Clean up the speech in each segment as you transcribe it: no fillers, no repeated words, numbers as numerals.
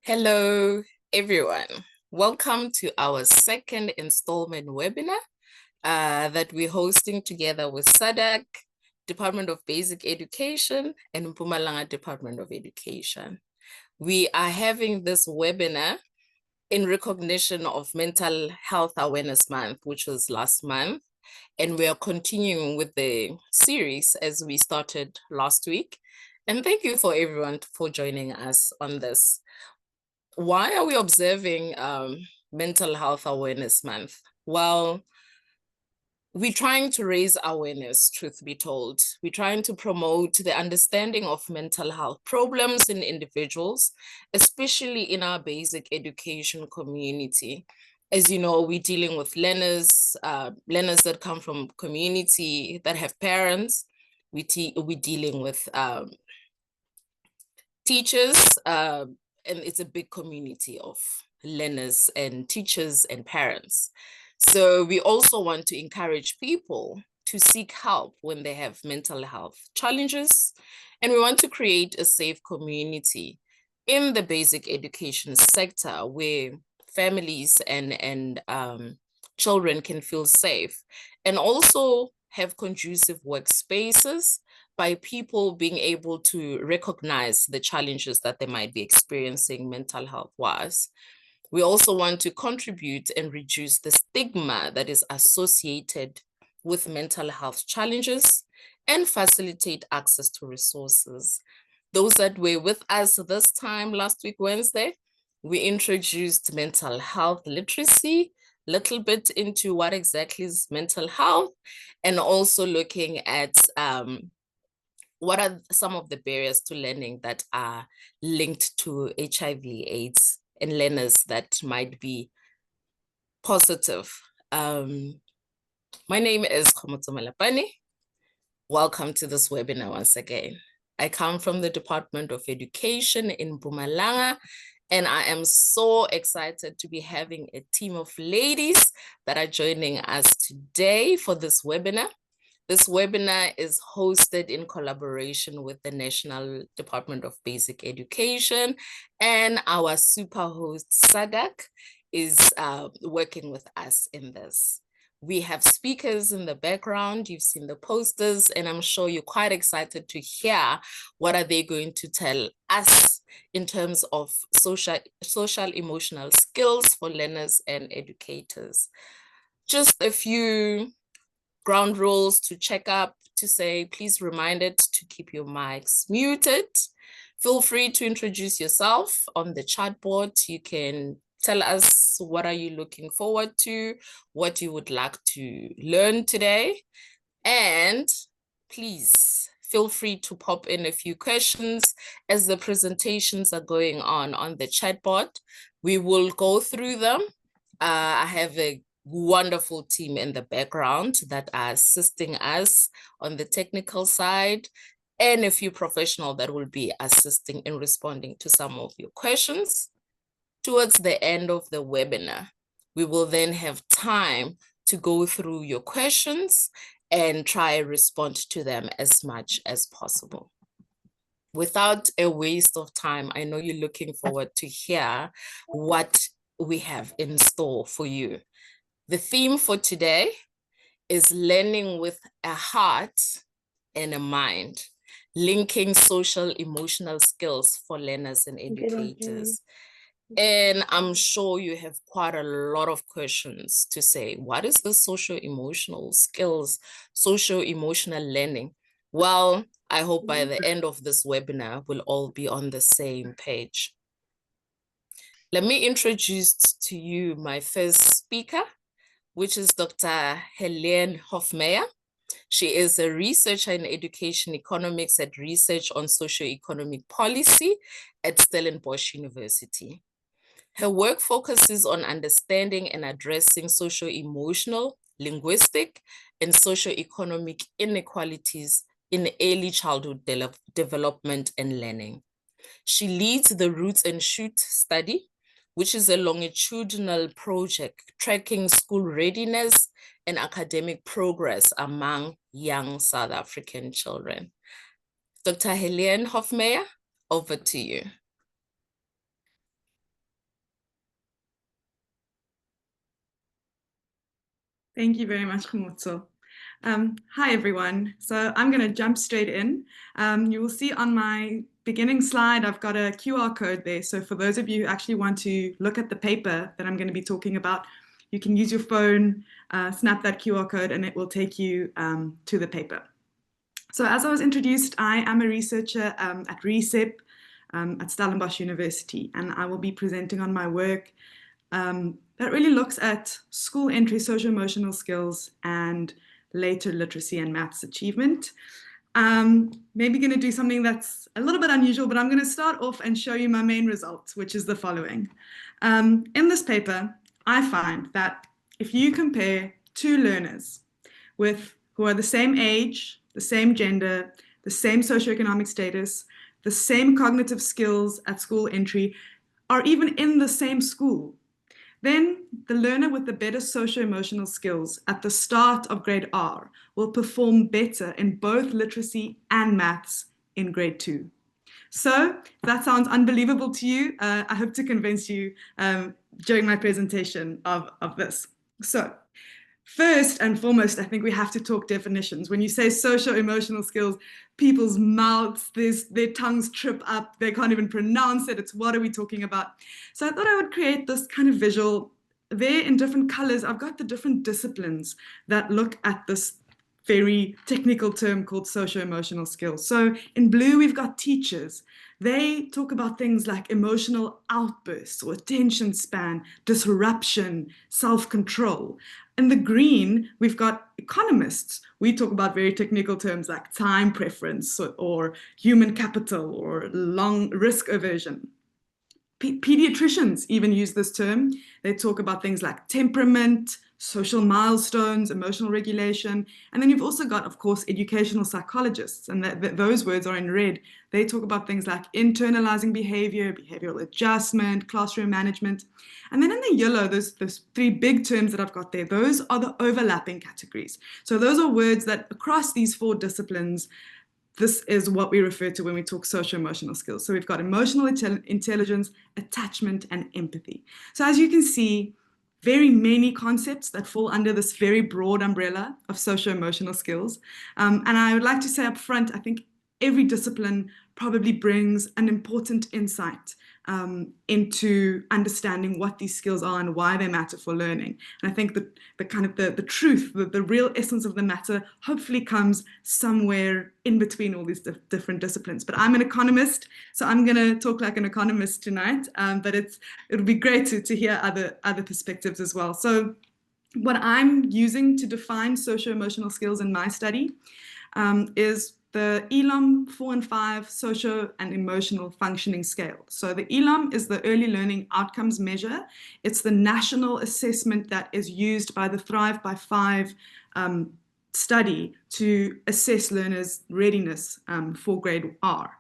Hello, everyone. Welcome to our second installment webinar that we're hosting together with SADC, Department of Basic Education, and Mpumalanga Department of Education. We are having this webinar in recognition of Mental Health Awareness Month, which was last month. And we are continuing with the series as we started last week. And thank you for everyone for joining us on this. Why are we observing Mental Health Awareness Month? Well, we're trying to raise awareness, truth be told. We're trying to promote the understanding of mental health problems in individuals, especially in our basic education community. As you know, we're dealing with learners that come from community that have parents. We're dealing with teachers, and it's a big community of learners and teachers and parents. So we also want to encourage people to seek help when they have mental health challenges. And we want to create a safe community in the basic education sector where families and children can feel safe, and also have conducive workspaces by people being able to recognize the challenges that they might be experiencing mental health-wise. We also want to contribute and reduce the stigma that is associated with mental health challenges and facilitate access to resources. Those that were with us this time last week, Wednesday, we introduced mental health literacy, little bit into what exactly is mental health, and also looking at what are some of the barriers to learning that are linked to HIV/AIDS and learners that might be positive? My name is Khomotso Malapane. Welcome to this webinar once again. I come from the Department of Education in Mpumalanga, and I am so excited to be having a team of ladies that are joining us today for this webinar. This webinar is hosted in collaboration with the National Department of Basic Education, and our super host, Sadak, is working with us in this. We have speakers in the background. You've seen the posters, and I'm sure you're quite excited to hear what are they going to tell us in terms of social emotional skills for learners and educators. Just a few ground rules to check up to say, please remind it to keep your mics muted. Feel free to introduce yourself on the chat board. You can tell us what are you looking forward to, what you would like to learn today. And please feel free to pop in a few questions as the presentations are going on the chat board. We will go through them. I have a wonderful team in the background that are assisting us on the technical side, and a few professionals that will be assisting in responding to some of your questions. Towards the end of the webinar, we will then have time to go through your questions and try and respond to them as much as possible. Without a waste of time, I know you're looking forward to hear what we have in store for you. The theme for today is learning with a heart and a mind, linking social emotional skills for learners and educators. And I'm sure you have quite a lot of questions to say. What is the social-emotional skills, social-emotional learning? Well, I hope by the end of this webinar, we'll all be on the same page. Let me introduce to you my first speaker, which is Dr. Helene Hofmeyer. She is a researcher in education economics and research on socio-economic policy at Stellenbosch University. Her work focuses on understanding and addressing socio-emotional, linguistic, and socio-economic inequalities in early childhood development and learning. She leads the Roots and Shoot study, which is a longitudinal project tracking school readiness and academic progress among young South African children. Dr. Helene Hofmeyer, over to you. Thank you very much, Khomotso. Hi, everyone. So I'm going to jump straight in. You will see on my beginning slide, I've got a QR code there. So for those of you who actually want to look at the paper that I'm going to be talking about, you can use your phone, snap that QR code, and it will take you to the paper. So as I was introduced, I am a researcher at RECEP at Stellenbosch University, and I will be presenting on my work that really looks at school entry socio-emotional skills and later literacy and maths achievement. Maybe going to do something that's a little bit unusual, but I'm going to start off and show you my main results, which is the following. In this paper, I find that if you compare two learners who are the same age, the same gender, the same socioeconomic status, the same cognitive skills at school entry, or even in the same school, then the learner with the better socio-emotional skills at the start of grade R will perform better in both literacy and maths in grade 2. So if that sounds unbelievable to you, I hope to convince you during my presentation of this. So first and foremost, I think we have to talk definitions. When you say socio-emotional skills, people's mouths, their tongues trip up, they can't even pronounce it. It's what are we talking about? So I thought I would create this kind of visual. There in different colors, I've got the different disciplines that look at this very technical term called socio-emotional skills. So in blue, we've got teachers. They talk about things like emotional outbursts or attention span, disruption, self-control. In the green, we've got economists. We talk about very technical terms like time preference or human capital or long risk aversion. Pediatricians even use this term. They talk about things like temperament, social milestones, emotional regulation. And then you've also got, of course, educational psychologists, and those words are in red. They talk about things like internalizing behavior, behavioral adjustment, classroom management. And then in the yellow, those three big terms that I've got there, those are the overlapping categories. So those are words that across these four disciplines, this is what we refer to when we talk socio-emotional skills. So we've got emotional intelligence, attachment, and empathy. So as you can see, very many concepts that fall under this very broad umbrella of socio-emotional skills. And I would like to say up front, I think every discipline probably brings an important insight into understanding what these skills are and why they matter for learning. And I think that the truth, the real essence of the matter hopefully comes somewhere in between all these different disciplines. But I'm an economist, so I'm going to talk like an economist tonight, but it'll be great to hear other perspectives as well. So what I'm using to define socio-emotional skills in my study is the ELOM 4 and 5 Social and Emotional Functioning Scale. So the ELOM is the Early Learning Outcomes Measure. It's the national assessment that is used by the Thrive by 5 study to assess learners' readiness for grade R.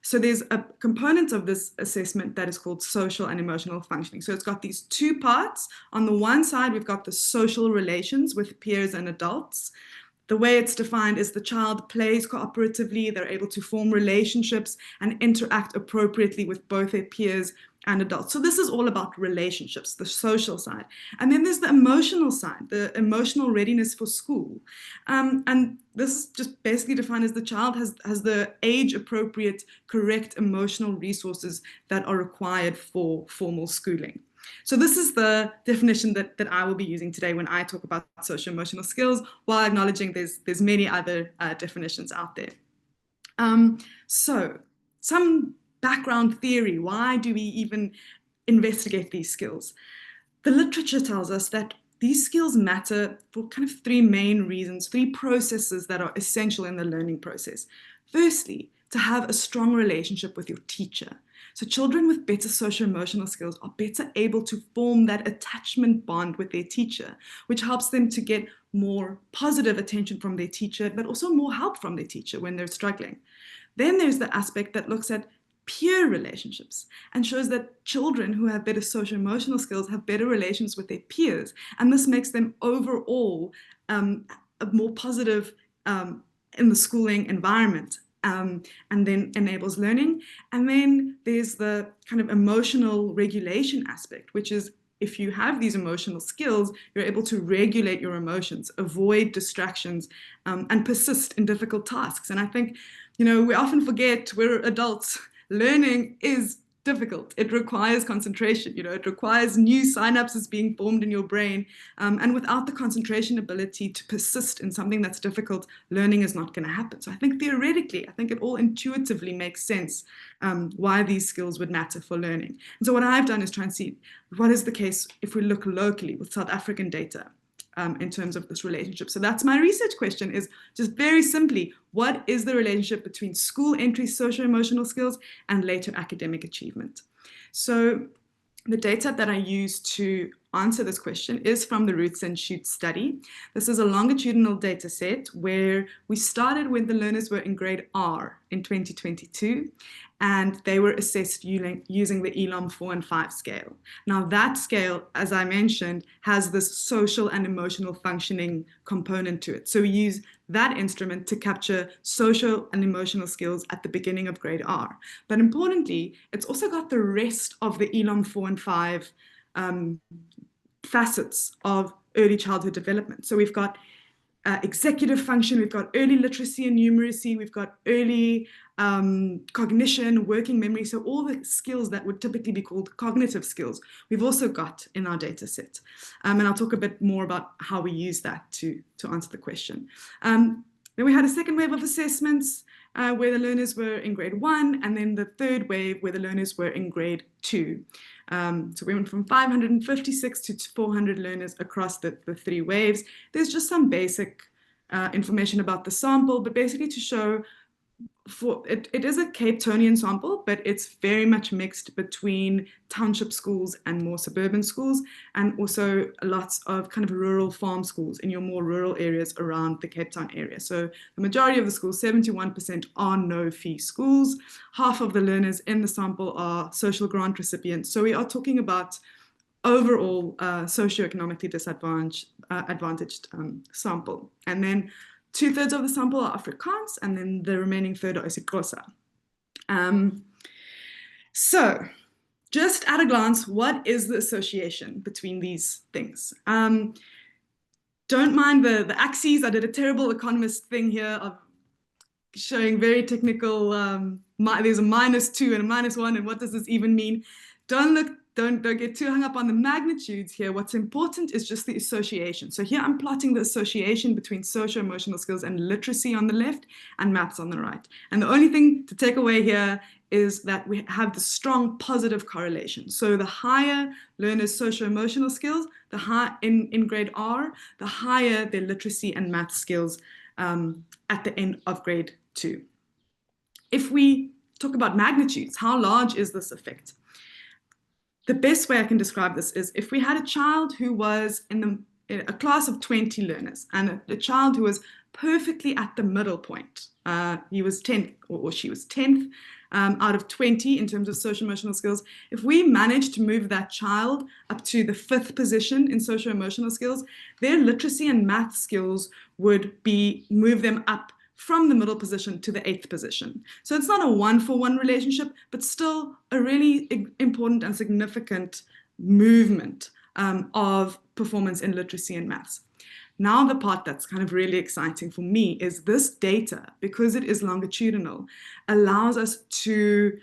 So there's a component of this assessment that is called social and emotional functioning. So it's got these two parts. On the one side, we've got the social relations with peers and adults. The way it's defined is the child plays cooperatively, they're able to form relationships and interact appropriately with both their peers and adults. So this is all about relationships, the social side. And then there's the emotional side, the emotional readiness for school. And this is just basically defined as the child has the age-appropriate, correct emotional resources that are required for formal schooling. So this is the definition that I will be using today when I talk about socio-emotional skills, while acknowledging there's many other definitions out there. So some background theory, why do we even investigate these skills? The literature tells us that these skills matter for kind of three main reasons, three processes that are essential in the learning process. Firstly, to have a strong relationship with your teacher. So children with better socio-emotional skills are better able to form that attachment bond with their teacher, which helps them to get more positive attention from their teacher, but also more help from their teacher when they're struggling. Then there's the aspect that looks at peer relationships and shows that children who have better socio-emotional skills have better relations with their peers. And this makes them overall more positive in the schooling environment. And then enables learning. And then there's the kind of emotional regulation aspect, which is if you have these emotional skills, you're able to regulate your emotions, avoid distractions, and persist in difficult tasks. And I think, we often forget we're adults. Learning is difficult. It requires concentration. It requires new synapses being formed in your brain. And without the concentration ability to persist in something that's difficult, learning is not going to happen. So I think theoretically, I think it all intuitively makes sense why these skills would matter for learning. And so what I've done is try and see what is the case if we look locally with South African data. In terms of this relationship. So that's my research question, is just very simply, what is the relationship between school entry socio-emotional skills and later academic achievement? So the data that I use to answer this question is from the Roots and Shoots study. This is a longitudinal data set where we started when the learners were in grade R in 2022, and they were assessed using the ELOM 4 and 5 scale. Now that scale, as I mentioned, has this social and emotional functioning component to it. So we use that instrument to capture social and emotional skills at the beginning of grade R. But importantly, it's also got the rest of the ELOM 4 and 5 facets of early childhood development. So we've got executive function, we've got early literacy and numeracy, we've got early cognition, working memory, so all the skills that would typically be called cognitive skills, we've also got in our data set. And I'll talk a bit more about how we use that to answer the question. Then we had a second wave of assessments where the learners were in grade 1, and then the third wave where the learners were in grade 2. So we went from 556 to 400 learners across the 3 waves. There's just some basic information about the sample, but basically to show it is a Cape Townian sample, but it's very much mixed between township schools and more suburban schools, and also lots of kind of rural farm schools in your more rural areas around the Cape Town area. So the majority of the schools, 71%, are no-fee schools. Half of the learners in the sample are social grant recipients. So we are talking about overall socioeconomically disadvantaged sample. And then 2/3 of the sample are Afrikaans, and then the remaining third are isiXhosa. So just at a glance, what is the association between these things? Don't mind the axes. I did a terrible economist thing here of showing very technical, there's a -2 and a -1, and what does this even mean? Don't get too hung up on the magnitudes here. What's important is just the association. So here I'm plotting the association between socio-emotional skills and literacy on the left and maths on the right. And the only thing to take away here is that we have the strong positive correlation. So the higher learners' socio-emotional skills, the high in grade R, the higher their literacy and math skills at the end of grade 2. If we talk about magnitudes, how large is this effect? The best way I can describe this is if we had a child who was in a class of 20 learners and a child who was perfectly at the middle point. He was 10th or she was 10th out of 20 in terms of social-emotional skills. If we managed to move that child up to the 5th position in social-emotional skills, their literacy and math skills would move them up from the middle position to the 8th position. So it's not a one-for-one relationship, but still a really important and significant movement of performance in literacy and maths. Now the part that's kind of really exciting for me is this data, because it is longitudinal, allows us to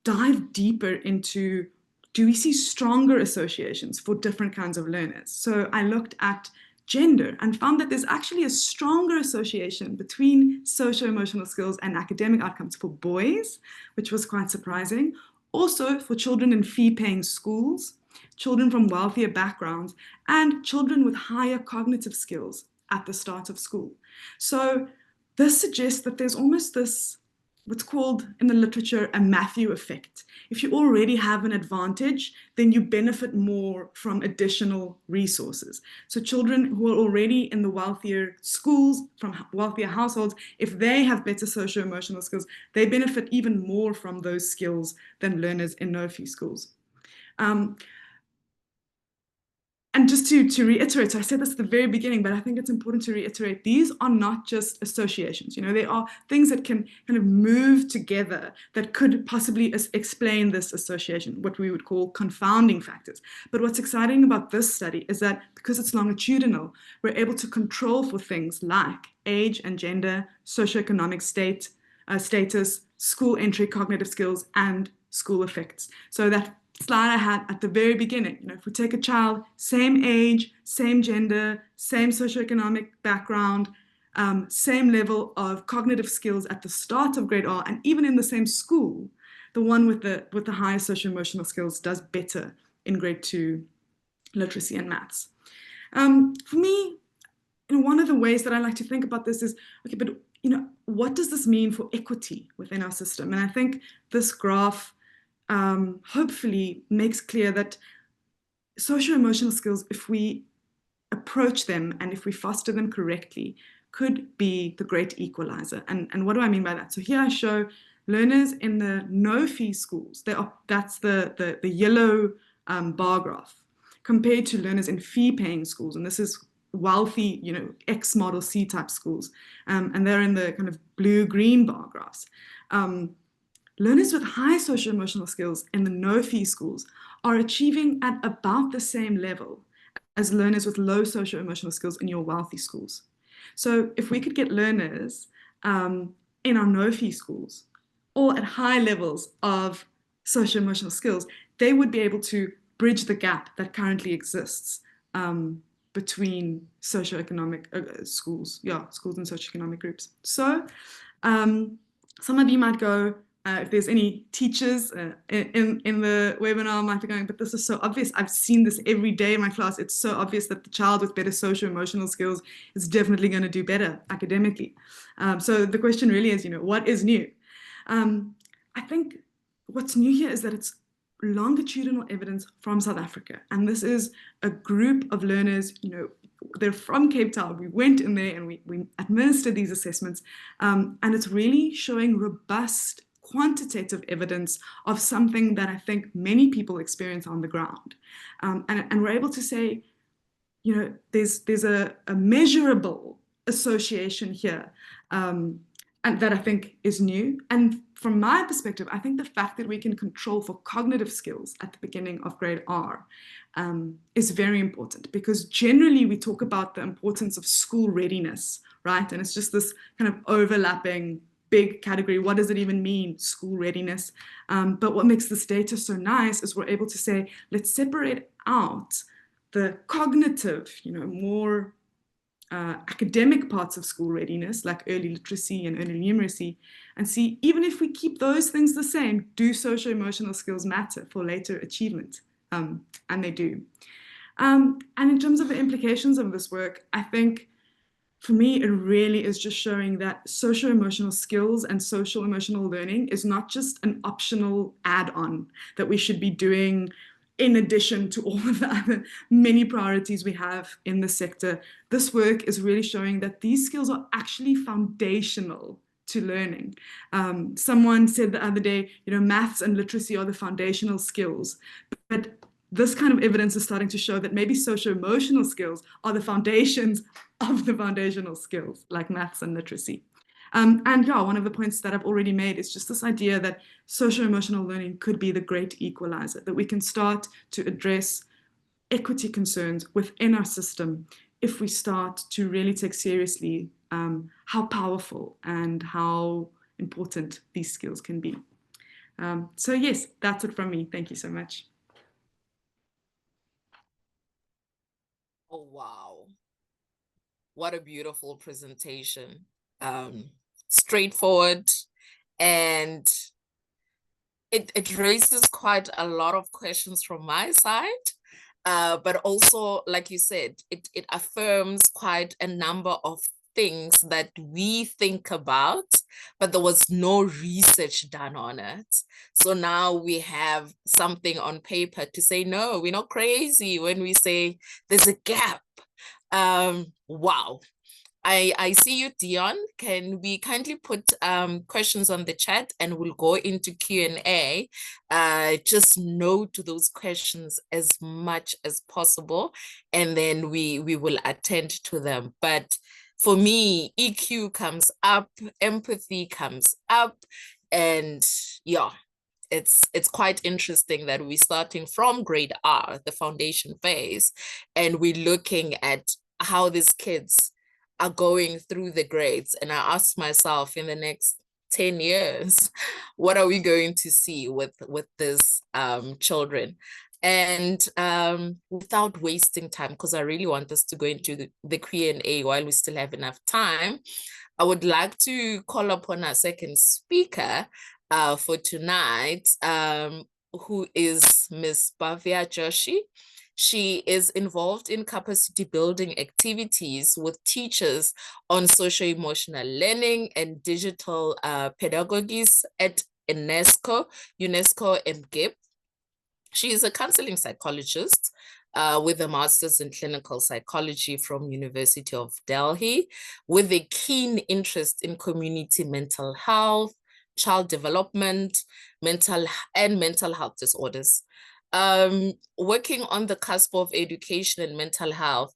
dive deeper into, do we see stronger associations for different kinds of learners? So I looked at gender and found that there's actually a stronger association between socio-emotional skills and academic outcomes for boys, which was quite surprising. Also for children in fee-paying schools, children from wealthier backgrounds, and children with higher cognitive skills at the start of school. So this suggests that there's almost this, what's called in the literature, a Matthew effect. If you already have an advantage, then you benefit more from additional resources. So children who are already in the wealthier schools, from wealthier households, if they have better socio-emotional skills, they benefit even more from those skills than learners in no-fee schools. And just to reiterate, so I said this at the very beginning, but I think it's important to reiterate, these are not just associations. You know, they are things that can kind of move together that could possibly explain this association, what we would call confounding factors. But what's exciting about this study is that because it's longitudinal, we're able to control for things like age and gender, socioeconomic status, school entry, cognitive skills, and school effects. So that slide I had at the very beginning, you know, if we take a child, same age, same gender, same socioeconomic background, same level of cognitive skills at the start of grade R, and even in the same school, the one with the higher socio-emotional skills does better in grade 2 literacy and maths. For me, you know, one of the ways that I like to think about this is, okay, but you know, what does this mean for equity within our system? And I think this graph hopefully makes clear that socio-emotional skills, if we approach them and if we foster them correctly, could be the great equalizer. And what do I mean by that? So here I show learners in the no-fee schools. That's the yellow bar graph, compared to learners in fee-paying schools. And this is wealthy, you know, X-model C-type schools. And they're in the kind of blue-green bar graphs. Learners with high socio-emotional skills in the no-fee schools are achieving at about the same level as learners with low socio-emotional skills in your wealthy schools. So if we could get learners in our no-fee schools or at high levels of socio-emotional skills, they would be able to bridge the gap that currently exists between socioeconomic schools, schools and socioeconomic groups. So some of you might go, if there's any teachers in the webinar, might be going, but this is so obvious. I've seen this every day in my class. It's so obvious that the child with better socio-emotional skills is definitely going to do better academically. So the question really is, what is new? I think what's new here is that it's longitudinal evidence from South Africa. And this is a group of learners, they're from Cape Town. We went in there and we administered these assessments. And it's really showing robust quantitative evidence of something that I think many people experience on the ground. And we're able to say, there's a measurable association here. And that I think is new. And from my perspective, I think the fact that we can control for cognitive skills at the beginning of grade R is very important, because generally we talk about the importance of school readiness, right? And it's just this kind of overlapping big category. What does it even mean, school readiness? But what makes this data so nice is we're able to say, let's separate out the cognitive, more academic parts of school readiness, like early literacy and early numeracy, and see, even if we keep those things the same, do socio-emotional skills matter for later achievement? And they do. And in terms of the implications of this work, I think for me, it really is just showing that socio-emotional skills and social emotional learning is not just an optional add-on that we should be doing in addition to all of the other many priorities we have in the sector. This work is really showing that these skills are actually foundational to learning. Someone said the other day, maths and literacy are the foundational skills, but this kind of evidence is starting to show that maybe socio-emotional skills are the foundations of the foundational skills, like maths and literacy. And one of the points that I've already made is just this idea that socio-emotional learning could be the great equalizer, that we can start to address equity concerns within our system if we start to really take seriously how powerful and how important these skills can be. So yes, that's it from me. Thank you so much. Oh, wow. What a beautiful presentation. Straightforward, and it raises quite a lot of questions from my side. But also, like you said, it affirms quite a number of things that we think about, but there was no research done on it. So now we have something on paper to say, no, we're not crazy when we say there's a gap. Wow. I see you, Dion. Can we kindly put questions on the chat and we'll go into Q&A. Just note those questions as much as possible, and then we will attend to them. But for me, EQ comes up, empathy comes up, and yeah, it's quite interesting that we're starting from grade R, the foundation phase, and we're looking at how these kids are going through the grades. And I asked myself, in the next 10 years, what are we going to see with these children? And without wasting time, because I really want us to go into the Q&A while we still have enough time, I would like to call upon our second speaker for tonight, who is Ms. Bhavya Joshi. She is involved in capacity building activities with teachers on socio-emotional learning and digital pedagogies at UNESCO and GIP. She is a counseling psychologist with a master's in clinical psychology from University of Delhi, with a keen interest in community mental health, child development, mental health disorders. Working on the cusp of education and mental health,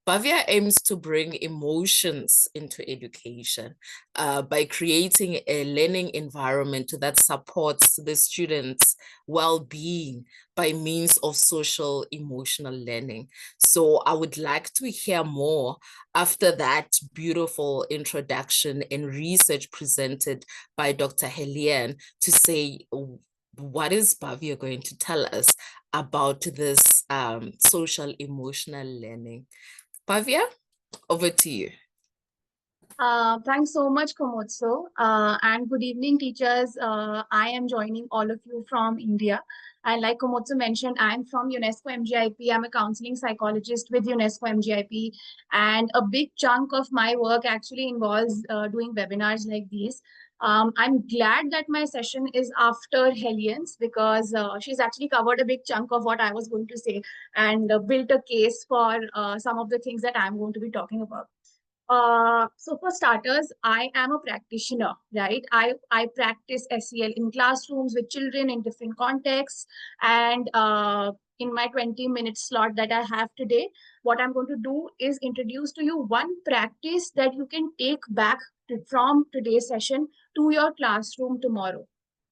Bhavya aims to bring emotions into education by creating a learning environment that supports the students' well-being by means of social emotional learning. So I would like to hear more after that beautiful introduction and research presented by Dr. Helian to say, what is Bhavya going to tell us about this social emotional learning? Pavia, over to you. Thanks so much, Komotso. And good evening, teachers. I am joining all of you from India. And like Komotso mentioned, I'm from UNESCO MGIP. I'm a counseling psychologist with UNESCO MGIP. And a big chunk of my work actually involves doing webinars like these. I'm glad that my session is after Helian's because she's actually covered a big chunk of what I was going to say and built a case for some of the things that I'm going to be talking about. So for starters, I am a practitioner, right? I practice SEL in classrooms with children in different contexts. And in my 20-minute slot that I have today, what I'm going to do is introduce to you one practice that you can take back from today's session to your classroom tomorrow,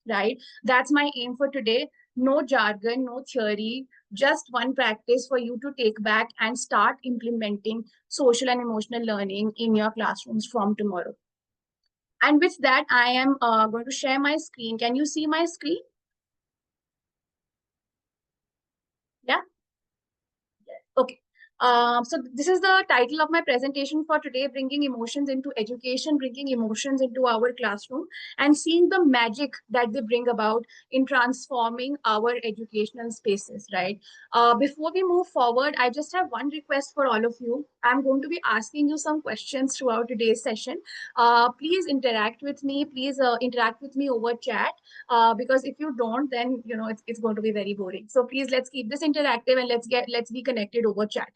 right? That's my aim for today. No jargon, no theory, just one practice for you to take back and start implementing social and emotional learning in your classrooms from tomorrow. And with that, I am going to share my screen. Can you see my screen? Yeah? Okay. So this is the title of my presentation for today, bringing emotions into education, bringing emotions into our classroom, and seeing the magic that they bring about in transforming our educational spaces, right? Before we move forward, I just have one request for all of you. I'm going to be asking you some questions throughout today's session. Please interact with me. Please interact with me over chat. Because if you don't, then it's going to be very boring. So please, let's keep this interactive and let's be connected over chat.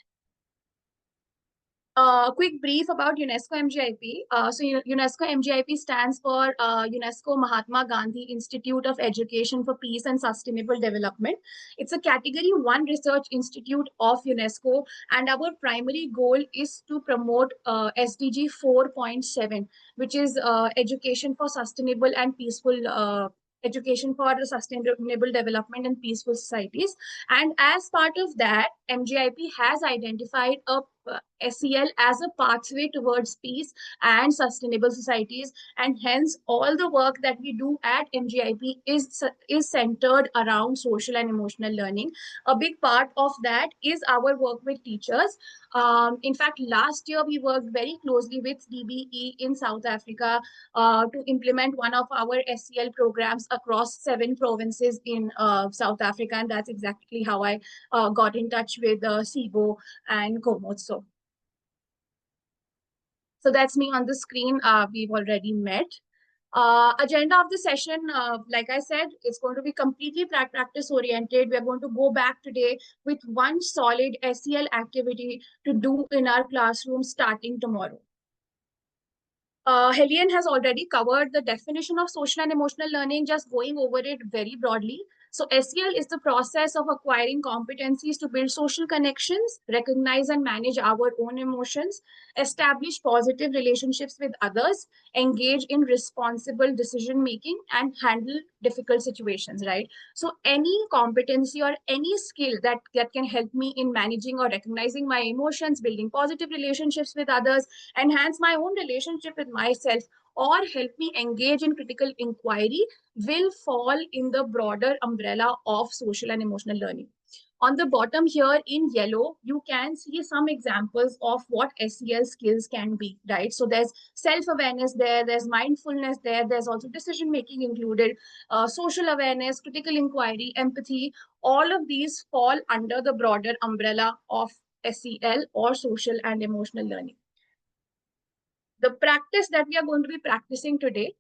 Quick brief about UNESCO MGIP. So UNESCO MGIP stands for UNESCO Mahatma Gandhi Institute of Education for Peace and Sustainable Development. It's a Category 1 research institute of UNESCO, and our primary goal is to promote SDG 4.7, which is education for sustainable and peaceful education for the sustainable development and peaceful societies. And as part of that, MGIP has identified a SEL as a pathway towards peace and sustainable societies, and hence all the work that we do at MGIP is centered around social and emotional learning. A big part of that is our work with teachers. In fact, last year we worked very closely with DBE in South Africa to implement one of our SEL programs across 7 provinces in South Africa, and that's exactly how I got in touch with SIBO and Komotso. So that's me on the screen. We've already met. Agenda of the session, like I said, it's going to be completely practice oriented. We're going to go back today with one solid SEL activity to do in our classroom starting tomorrow. Helian has already covered the definition of social and emotional learning, just going over it very broadly. So SEL is the process of acquiring competencies to build social connections, recognize and manage our own emotions, establish positive relationships with others, engage in responsible decision making, and handle difficult situations, right? So any competency or any skill that can help me in managing or recognizing my emotions, building positive relationships with others, enhance my own relationship with myself, or help me engage in critical inquiry will fall in the broader umbrella of social and emotional learning. On the bottom here in yellow, you can see some examples of what SEL skills can be, right? So there's self-awareness there, there's mindfulness there, there's also decision-making included, social awareness, critical inquiry, empathy. All of these fall under the broader umbrella of SEL or social and emotional learning. The practice that we are going to be practicing today,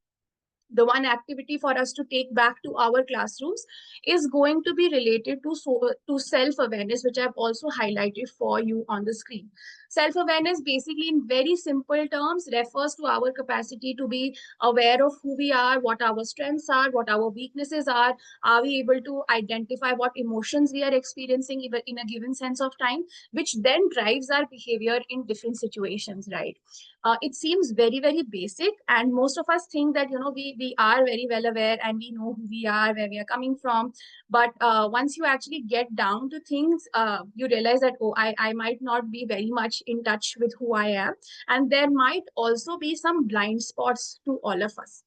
the one activity for us to take back to our classrooms, is going to be related to self-awareness, which I've also highlighted for you on the screen. Self-awareness basically in very simple terms refers to our capacity to be aware of who we are, what our strengths are, what our weaknesses are we able to identify what emotions we are experiencing even in a given sense of time, which then drives our behavior in different situations, right? It seems very, very basic, and most of us think that, we are very well aware and we know who we are, where we are coming from. But once you actually get down to things, you realize that, oh, I might not be very much in touch with who I am. And there might also be some blind spots to all of us.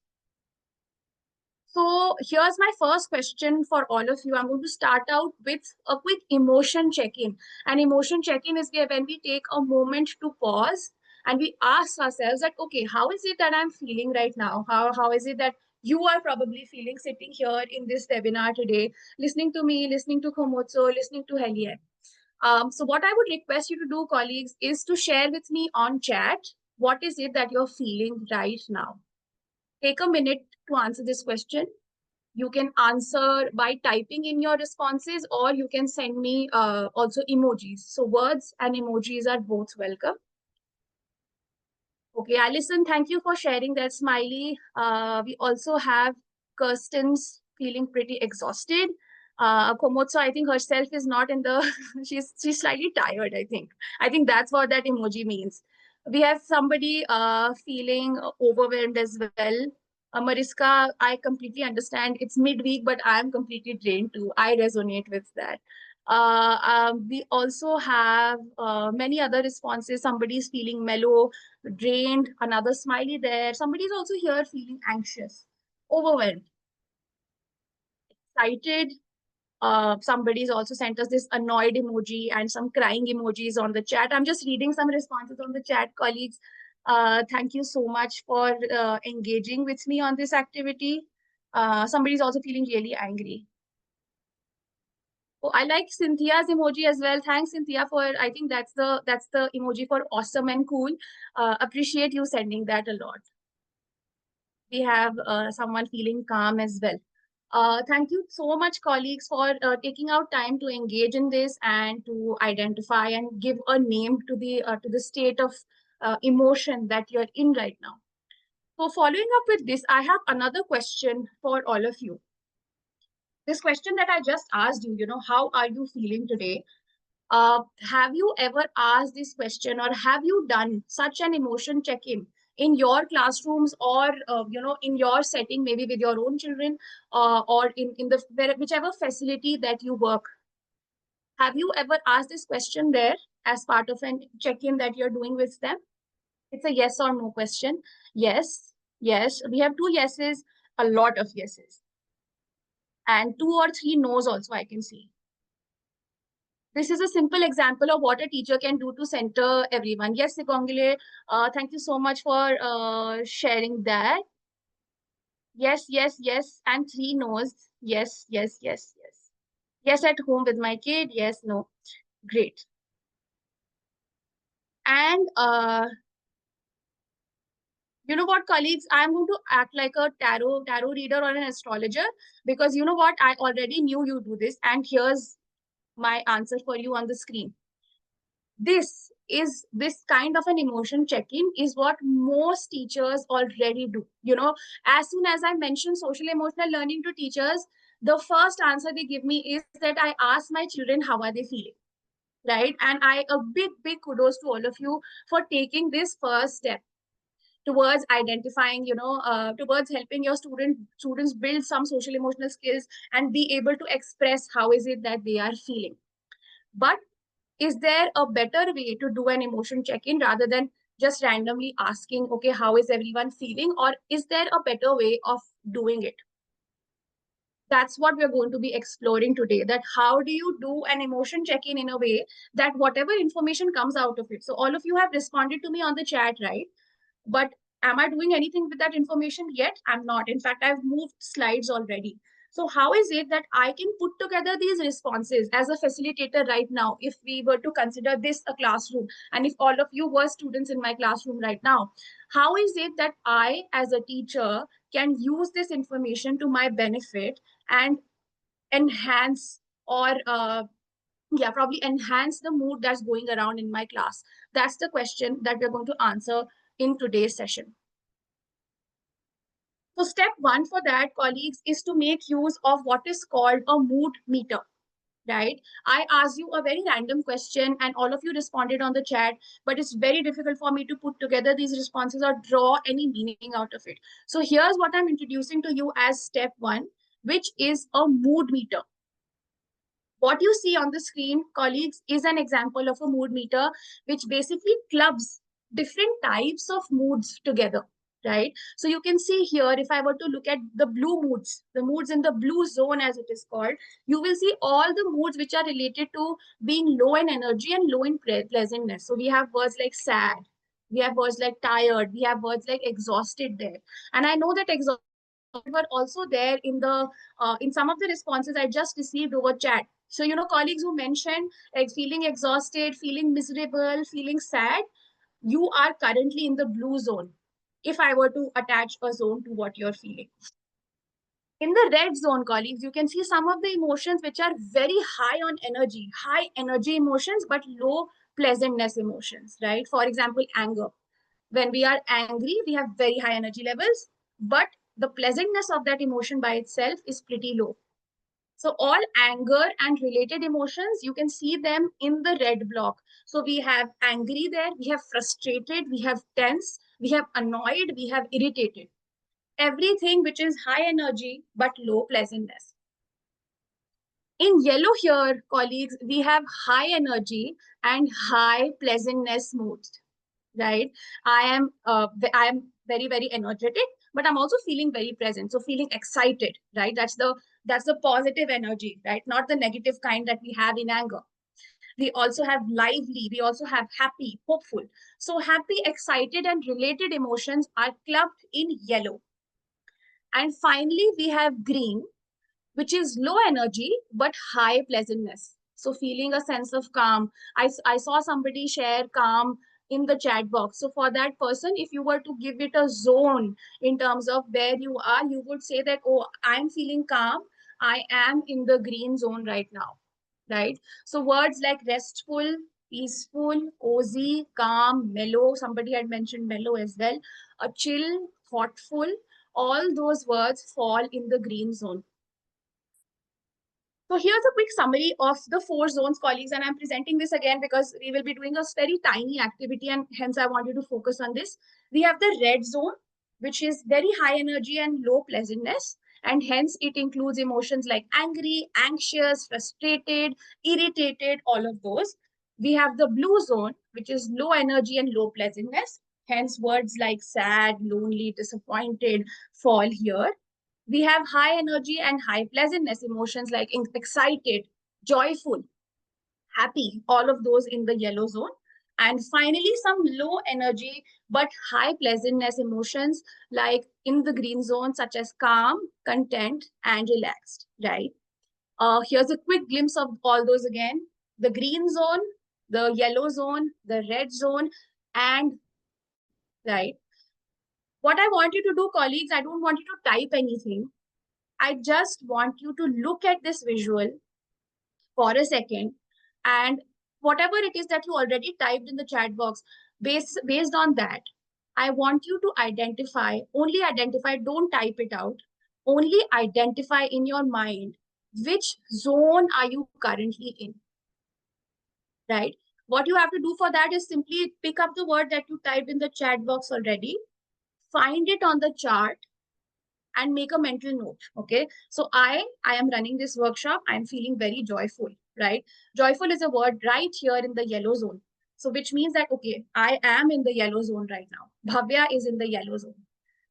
So here's my first question for all of you. I'm going to start out with a quick emotion check-in. An emotion check-in is when we take a moment to pause and we ask ourselves that, okay, how is it that I'm feeling right now? How is it that you are probably feeling sitting here in this webinar today, listening to me, listening to Komotso, listening to Helier? So what I would request you to do, colleagues, is to share with me on chat, what is it that you're feeling right now? Take a minute to answer this question. You can answer by typing in your responses, or you can send me also emojis. So words and emojis are both welcome. Okay, Alison, thank you for sharing that smiley. We also have Kirsten's feeling pretty exhausted. Komotso, I think herself is not in the, she's slightly tired, I think. I think that's what that emoji means. We have somebody feeling overwhelmed as well. Mariska, I completely understand. It's midweek, but I'm completely drained too. I resonate with that. We also have many other responses. Somebody's feeling mellow, drained, another smiley there. Somebody's also here feeling anxious, overwhelmed, excited. Somebody's also sent us this annoyed emoji and some crying emojis on the chat. I'm just reading some responses on the chat, colleagues. Thank you so much for engaging with me on this activity. Somebody's also feeling really angry. Oh, I like Cynthia's emoji as well. Thanks, Cynthia, for, I think that's the emoji for awesome and cool. Appreciate you sending that a lot. We have someone feeling calm as well. Thank you so much, colleagues, for taking out time to engage in this and to identify and give a name to the state of emotion that you're in right now. So following up with this, I have another question for all of you. This question that I just asked you, how are you feeling today? Have you ever asked this question, or have you done such an emotion check-in in your classrooms, or in your setting, maybe with your own children, or in the whichever facility that you work? Have you ever asked this question there as part of a check-in that you're doing with them? It's a yes or no question. Yes, yes. We have 2 yeses, a lot of yeses, and 2 or 3 no's also I can see. This is a simple example of what a teacher can do to center everyone. Yes, Sikongile, thank you so much for sharing that. Yes, yes, yes, and 3 no's. Yes, yes, yes, yes. Yes, at home with my kid. Yes, no. Great. And you know what, colleagues? I'm going to act like a tarot reader or an astrologer, because you know what? I already knew you do this, and here's my answer for you on the screen. This kind of an emotion check-in is what most teachers already do. As soon as I mention social emotional learning to teachers, the first answer they give me is that I ask my children how are they feeling, right? And a big kudos to all of you for taking this first step towards identifying, towards helping your students build some social emotional skills and be able to express how is it that they are feeling. But is there a better way to do an emotion check-in rather than just randomly asking, okay, how is everyone feeling? Or is there a better way of doing it? That's what we're going to be exploring today, that how do you do an emotion check-in in a way that whatever information comes out of it. So all of you have responded to me on the chat, right? But am I doing anything with that information yet? I'm not. In fact, I've moved slides already. So how is it that I can put together these responses as a facilitator right now, if we were to consider this a classroom, and if all of you were students in my classroom right now, how is it that I, as a teacher, can use this information to my benefit and enhance or yeah, probably enhance the mood that's going around in my class? That's the question that we're going to answer in today's session. So step one for that, colleagues, is to make use of what is called a mood meter, right? I asked you a very random question and all of you responded on the chat, but it's very difficult for me to put together these responses or draw any meaning out of it. So here's what I'm introducing to you as step one, which is a mood meter. What you see on the screen, colleagues, is an example of a mood meter, which basically clubs different types of moods together, right? So you can see here, if I were to look at the blue moods, the moods in the blue zone, as it is called, you will see all the moods which are related to being low in energy and low in pleasantness. So we have words like sad, we have words like tired, we have words like exhausted there. And I know that exhausted were also there in some of the responses I just received over chat. So, colleagues who mentioned like feeling exhausted, feeling miserable, feeling sad, you are currently in the blue zone. If I were to attach a zone to what you're feeling. In the red zone, colleagues, you can see some of the emotions which are very high on energy, high energy emotions, but low pleasantness emotions, right? For example, anger. When we are angry, we have very high energy levels, but the pleasantness of that emotion by itself is pretty low. So all anger and related emotions, you can see them in the red block. So we have angry there, we have frustrated, we have tense, we have annoyed, we have irritated. Everything which is high energy but low pleasantness. In yellow here, colleagues, we have high energy and high pleasantness moods, right? I am very, very energetic, but I'm also feeling very present. So feeling excited, right? That's the positive energy, right? Not the negative kind that we have in anger. We also have lively, we also have happy, hopeful. So happy, excited, and related emotions are clubbed in yellow. And finally, we have green, which is low energy but high pleasantness. So feeling a sense of calm. I saw somebody share calm in the chat box. So for that person, if you were to give it a zone in terms of where you are, you would say that, oh, I'm feeling calm. I am in the green zone right now, right? So words like restful, peaceful, cozy, calm, mellow. Somebody had mentioned mellow as well. A chill, thoughtful. All those words fall in the green zone. So here's a quick summary of the 4 zones, colleagues, and I'm presenting this again because we will be doing a very tiny activity and hence I want you to focus on this. We have the red zone, which is very high energy and low pleasantness, and hence it includes emotions like angry, anxious, frustrated, irritated, all of those. We have the blue zone, which is low energy and low pleasantness, hence words like sad, lonely, disappointed fall here. We have high energy and high pleasantness emotions like excited, joyful, happy, all of those in the yellow zone. And finally, some low energy but high pleasantness emotions like in the green zone, such as calm, content, and relaxed, right? Here's a quick glimpse of all those again. The green zone, the yellow zone, the red zone, and right. What I want you to do, colleagues, I don't want you to type anything. I just want you to look at this visual for a second, and whatever it is that you already typed in the chat box, based on that, I want you to only identify, don't type it out, only identify in your mind which zone are you currently in, right? What you have to do for that is simply pick up the word that you typed in the chat box already, find it on the chart, and make a mental note. Okay, so I am running this workshop, I'm feeling very joyful, right? Joyful is a word right here in the yellow zone, so which means that, okay, I am in the yellow zone right now. Bhavya is in the yellow zone.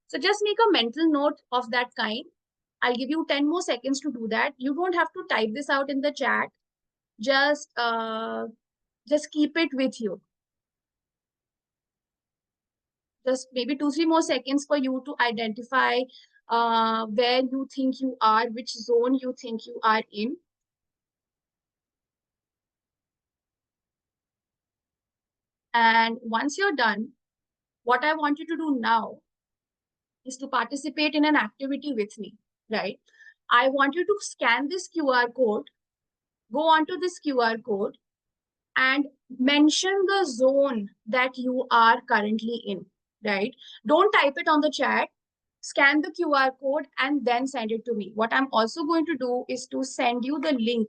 So just make a mental note of that kind. I'll give you 10 more seconds to do that. You don't have to type this out in the chat. Just keep it with you. Just maybe 2-3 more seconds for you to identify where you think you are, which zone you think you are in. And once you're done, what I want you to do now is to participate in an activity with me, right? I want you to scan this QR code go onto this QR code and mention the zone that you are currently in, right? Don't type it on the chat. Scan the QR code and then send it to me. What I'm also going to do is to send you the link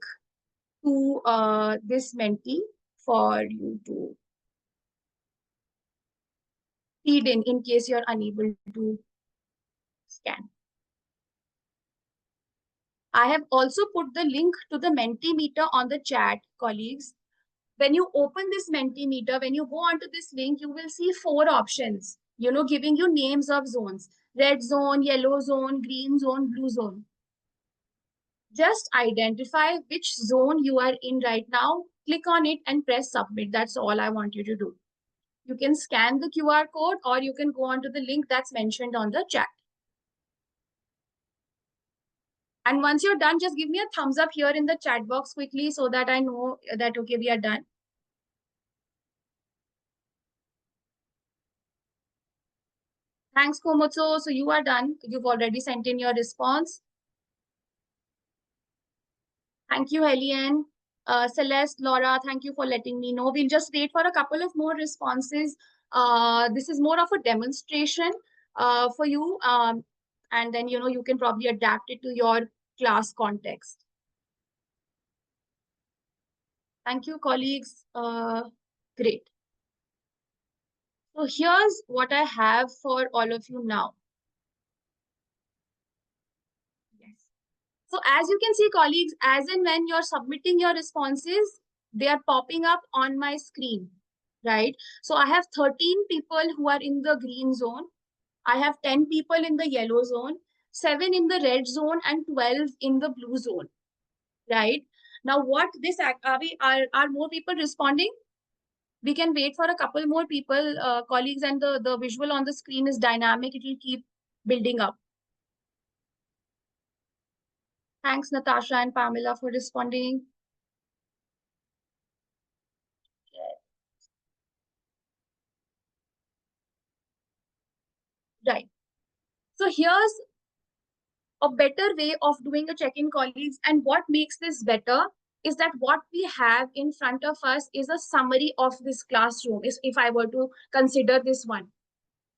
to this Menti for you to feed in case you're unable to scan. I have also put the link to the Mentimeter on the chat, colleagues. When you open this Mentimeter, when you go onto this link, you will see 4 options, giving you names of zones: red zone, yellow zone, green zone, blue zone. Just identify which zone you are in right now, click on it and press submit. That's all I want you to do. You can scan the QR code or you can go onto the link that's mentioned on the chat. And once you're done, just give me a thumbs up here in the chat box quickly so that I know that, okay, we are done. Thanks, Komotso. So you are done. You've already sent in your response. Thank you, Helian. Celeste, Laura, thank you for letting me know. We'll just wait for a couple of more responses. This is more of a demonstration for you. And then, you can probably adapt it to your class context. Thank you, colleagues. Great. So here's what I have for all of you now. Yes. So as you can see, colleagues, as and when you're submitting your responses, they are popping up on my screen, right? So I have 13 people who are in the green zone. I have 10 people in the yellow zone, 7 in the red zone, and 12 in the blue zone, right? Now, what this are more people responding? We can wait for a couple more people, colleagues, and the visual on the screen is dynamic. It will keep building up. Thanks, Natasha and Pamela, for responding. Right. So here's a better way of doing a check-in, colleagues. And what makes this better is that what we have in front of us is a summary of this classroom, if I were to consider this one.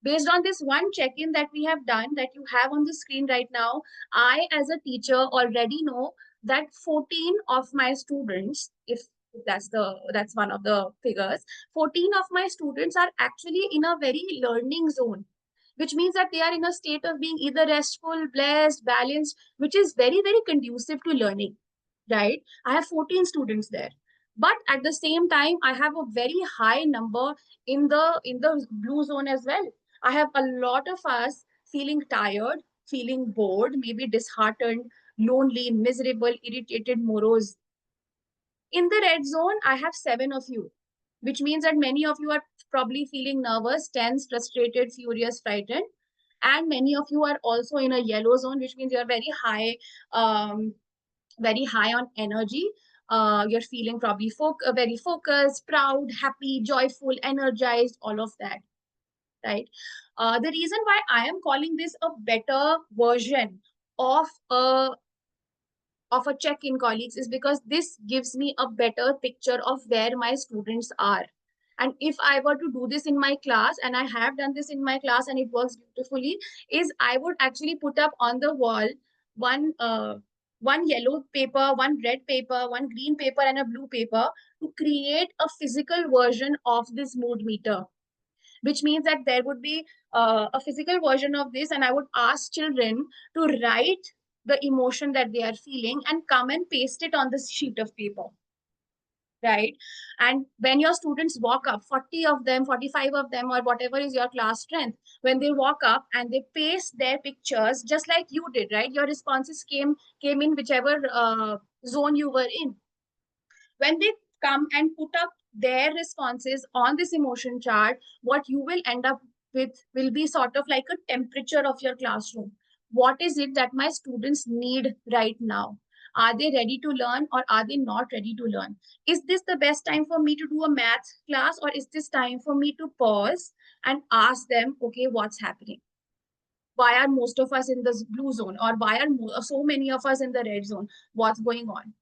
Based on this one check-in that we have done, that you have on the screen right now, I, as a teacher, already know that 14 of my students, if that's one of the figures, 14 of my students are actually in a very learning zone, which means that they are in a state of being either restful, blessed, balanced, which is very, very conducive to learning, right? I have 14 students there. But at the same time, I have a very high number in the blue zone as well. I have a lot of us feeling tired, feeling bored, maybe disheartened, lonely, miserable, irritated, morose. In the red zone, I have 7 of you, which means that many of you are probably feeling nervous, tense, frustrated, furious, frightened. And many of you are also in a yellow zone, which means you're very high on energy. You're feeling probably very focused, proud, happy, joyful, energized, all of that, right? The reason why I am calling this a better version of a check-in, colleagues, is because this gives me a better picture of where my students are. And if I were to do this in my class, and I have done this in my class and it works beautifully, is I would actually put up on the wall one yellow paper, one red paper, one green paper, and a blue paper to create a physical version of this mood meter, which means that there would be a physical version of this, and I would ask children to write the emotion that they are feeling and come and paste it on this sheet of paper, right? And when your students walk up, 40 of them, 45 of them, or whatever is your class strength, when they walk up and they paste their pictures just like you did, right? Your responses came in whichever zone you were in. When they come and put up their responses on this emotion chart, what you will end up with will be sort of like a temperature of your classroom. What is it that my students need right now? Are they ready to learn or are they not ready to learn? Is this the best time for me to do a math class, or is this time for me to pause and ask them, okay, what's happening? Why are most of us in the blue zone, or why are so many of us in the red zone? What's going on?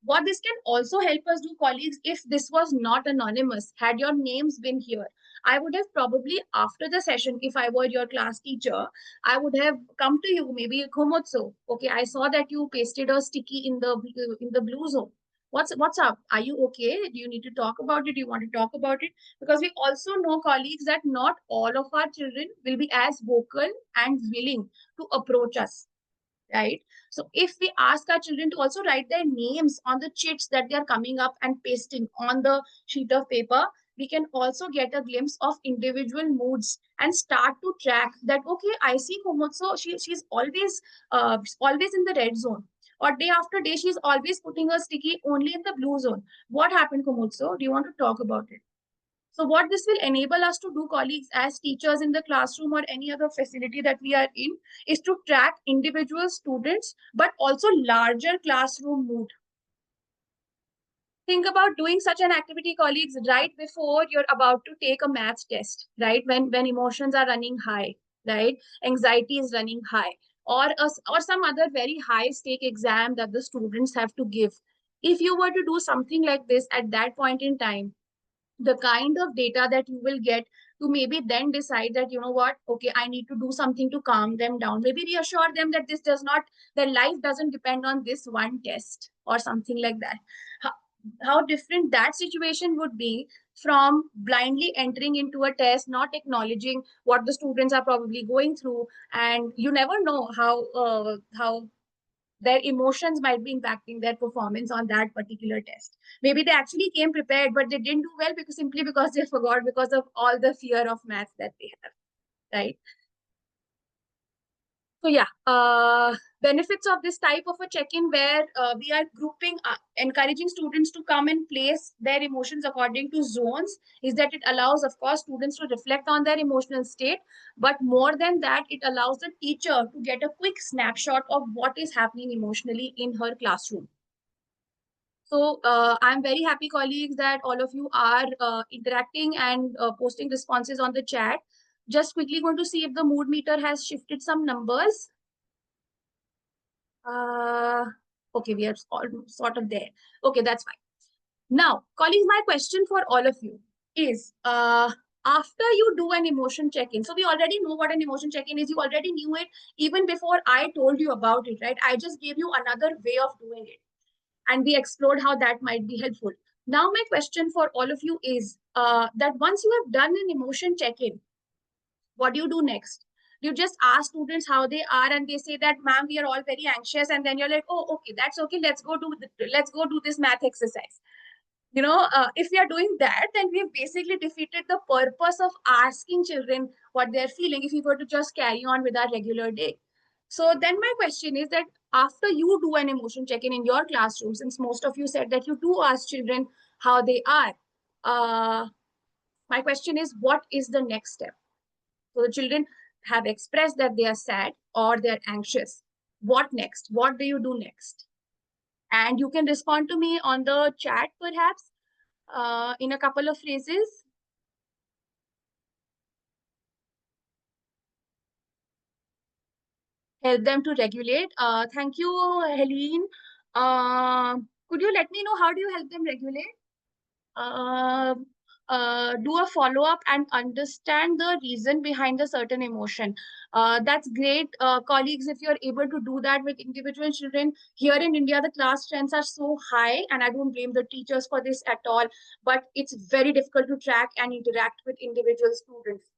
What this can also help us do, colleagues, if this was not anonymous, had your names been here, I would have probably after the session, if I were your class teacher, I would have come to you, maybe Komotso. Okay, I saw that you pasted a sticky in the blue zone. What's up? Are you okay? Do you need to talk about it? Do you want to talk about it? Because we also know, colleagues, that not all of our children will be as vocal and willing to approach us, right? So if we ask our children to also write their names on the chits that they are coming up and pasting on the sheet of paper, we can also get a glimpse of individual moods and start to track that, okay, I see Komotso, she's always in the red zone. Or day after day, she's always putting her sticky only in the blue zone. What happened, Komotso? Do you want to talk about it? So what this will enable us to do, colleagues, as teachers in the classroom or any other facility that we are in, is to track individual students, but also larger classroom mood. Think about doing such an activity, colleagues, right before you're about to take a maths test, right? When emotions are running high, right? Anxiety is running high, or some other very high stake exam that the students have to give. If you were to do something like this at that point in time, the kind of data that you will get to maybe then decide that, you know what, okay, I need to do something to calm them down, maybe reassure them that this does not, their life doesn't depend on this one test or something like that. How different that situation would be from blindly entering into a test, not acknowledging what the students are probably going through. And you never know how their emotions might be impacting their performance on that particular test. Maybe they actually came prepared, but they didn't do well because simply because they forgot, because of all the fear of maths that they have, right? So yeah, benefits of this type of a check-in where we are grouping, encouraging students to come and place their emotions according to zones, is that it allows, of course, students to reflect on their emotional state. But more than that, it allows the teacher to get a quick snapshot of what is happening emotionally in her classroom. So I'm very happy, colleagues, that all of you are interacting and posting responses on the chat. Just quickly going to see if the mood meter has shifted some numbers. Okay, we are all sort of there. Okay, that's fine. Now, colleagues, my question for all of you is, after you do an emotion check-in, so we already know what an emotion check-in is. You already knew it even before I told you about it, right? I just gave you another way of doing it, and we explored how that might be helpful. Now, my question for all of you is that once you have done an emotion check-in, what do you do next? You just ask students how they are, and they say that, ma'am, we are all very anxious. And then you're like, oh, okay, that's okay. Let's go do this math exercise. If we are doing that, then we've basically defeated the purpose of asking children what they're feeling if we were to just carry on with our regular day. So then my question is that after you do an emotion check-in in your classroom, since most of you said that you do ask children how they are, my question is, what is the next step? So the children have expressed that they are sad or they're anxious. What next? What do you do next? And you can respond to me on the chat, perhaps, in a couple of phrases. Help them to regulate. Thank you, Helene. Could you let me know how do you help them regulate? uh, do a follow-up and understand the reason behind a certain emotion. That's great, colleagues, if you're able to do that with individual children. Here in India, the class strengths are so high, and I don't blame the teachers for this at all, but it's very difficult to track and interact with individual students.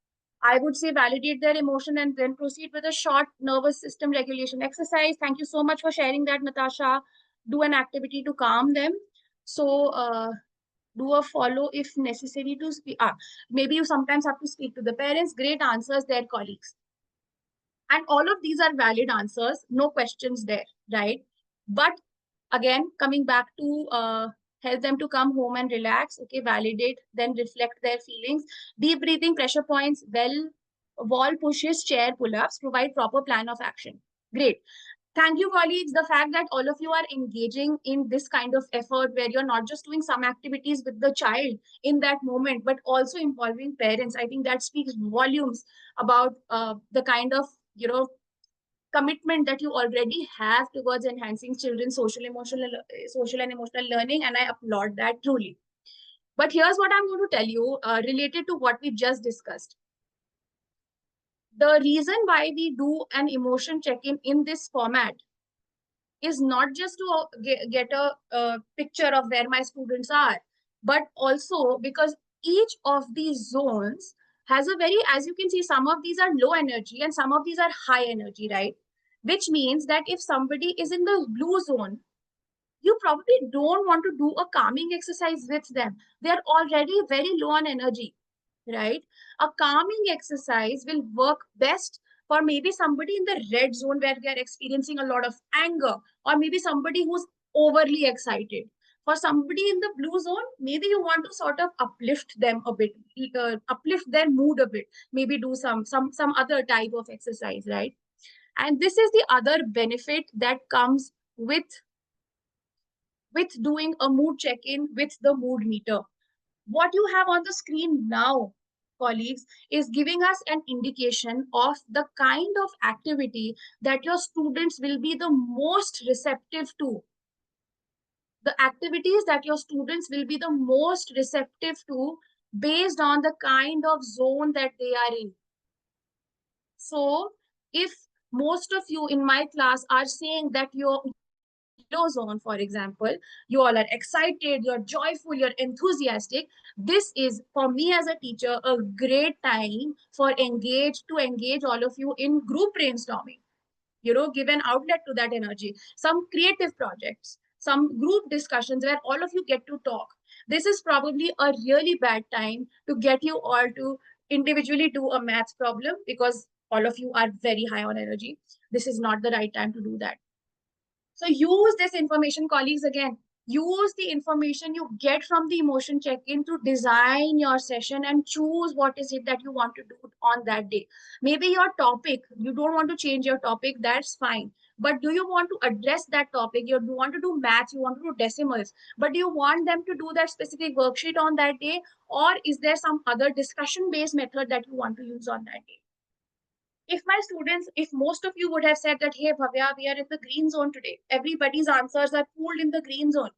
I would say validate their emotion and then proceed with a short nervous system regulation exercise. Thank you so much for sharing that, Natasha. Do an activity to calm them. So, do a follow if necessary to speak. Maybe you sometimes have to speak to the parents. Great answers there, colleagues. And all of these are valid answers, no questions there, right? But again, coming back to help them to come home and relax, okay, validate, then reflect their feelings. Deep breathing, pressure points, wall pushes, chair pull-ups, provide proper plan of action. Great. Thank you, colleagues. The fact that all of you are engaging in this kind of effort where you're not just doing some activities with the child in that moment, but also involving parents, I think that speaks volumes about the kind of, commitment that you already have towards enhancing children's social and emotional learning, and I applaud that truly. But here's what I'm going to tell you related to what we just discussed. The reason why we do an emotion check-in in this format is not just to get a picture of where my students are, but also because each of these zones has a very, as you can see, some of these are low energy and some of these are high energy, right? Which means that if somebody is in the blue zone, you probably don't want to do a calming exercise with them. They're already very low on energy, right? A calming exercise will work best for maybe somebody in the red zone where they are experiencing a lot of anger, or maybe somebody who's overly excited. For somebody in the blue zone, maybe you want to sort of uplift them a bit, uplift their mood a bit, maybe do some other type of exercise, right? And this is the other benefit that comes with doing a mood check-in with the mood meter. What you have on the screen now, colleagues, is giving us an indication of the kind of activity that your students will be the most receptive to. The activities that your students will be the most receptive to based on the kind of zone that they are in. So if most of you in my class are saying that you're yellow zone, for example, you all are excited, you're joyful, you're enthusiastic, this is, for me as a teacher, a great time for engage all of you in group brainstorming. Give an outlet to that energy, some creative projects, some group discussions where all of you get to talk. This is probably a really bad time to get you all to individually do a maths problem because all of you are very high on energy. This is not the right time to do that. So use this information, colleagues, again. Use the information you get from the emotion check-in to design your session and choose what is it that you want to do on that day. Maybe your topic, you don't want to change your topic, that's fine. But do you want to address that topic? You want to do maths, you want to do decimals, but do you want them to do that specific worksheet on that day? Or is there some other discussion-based method that you want to use on that day? If most of you would have said that, hey, Bhavya, we are in the green zone today, everybody's answers are pooled in the green zone.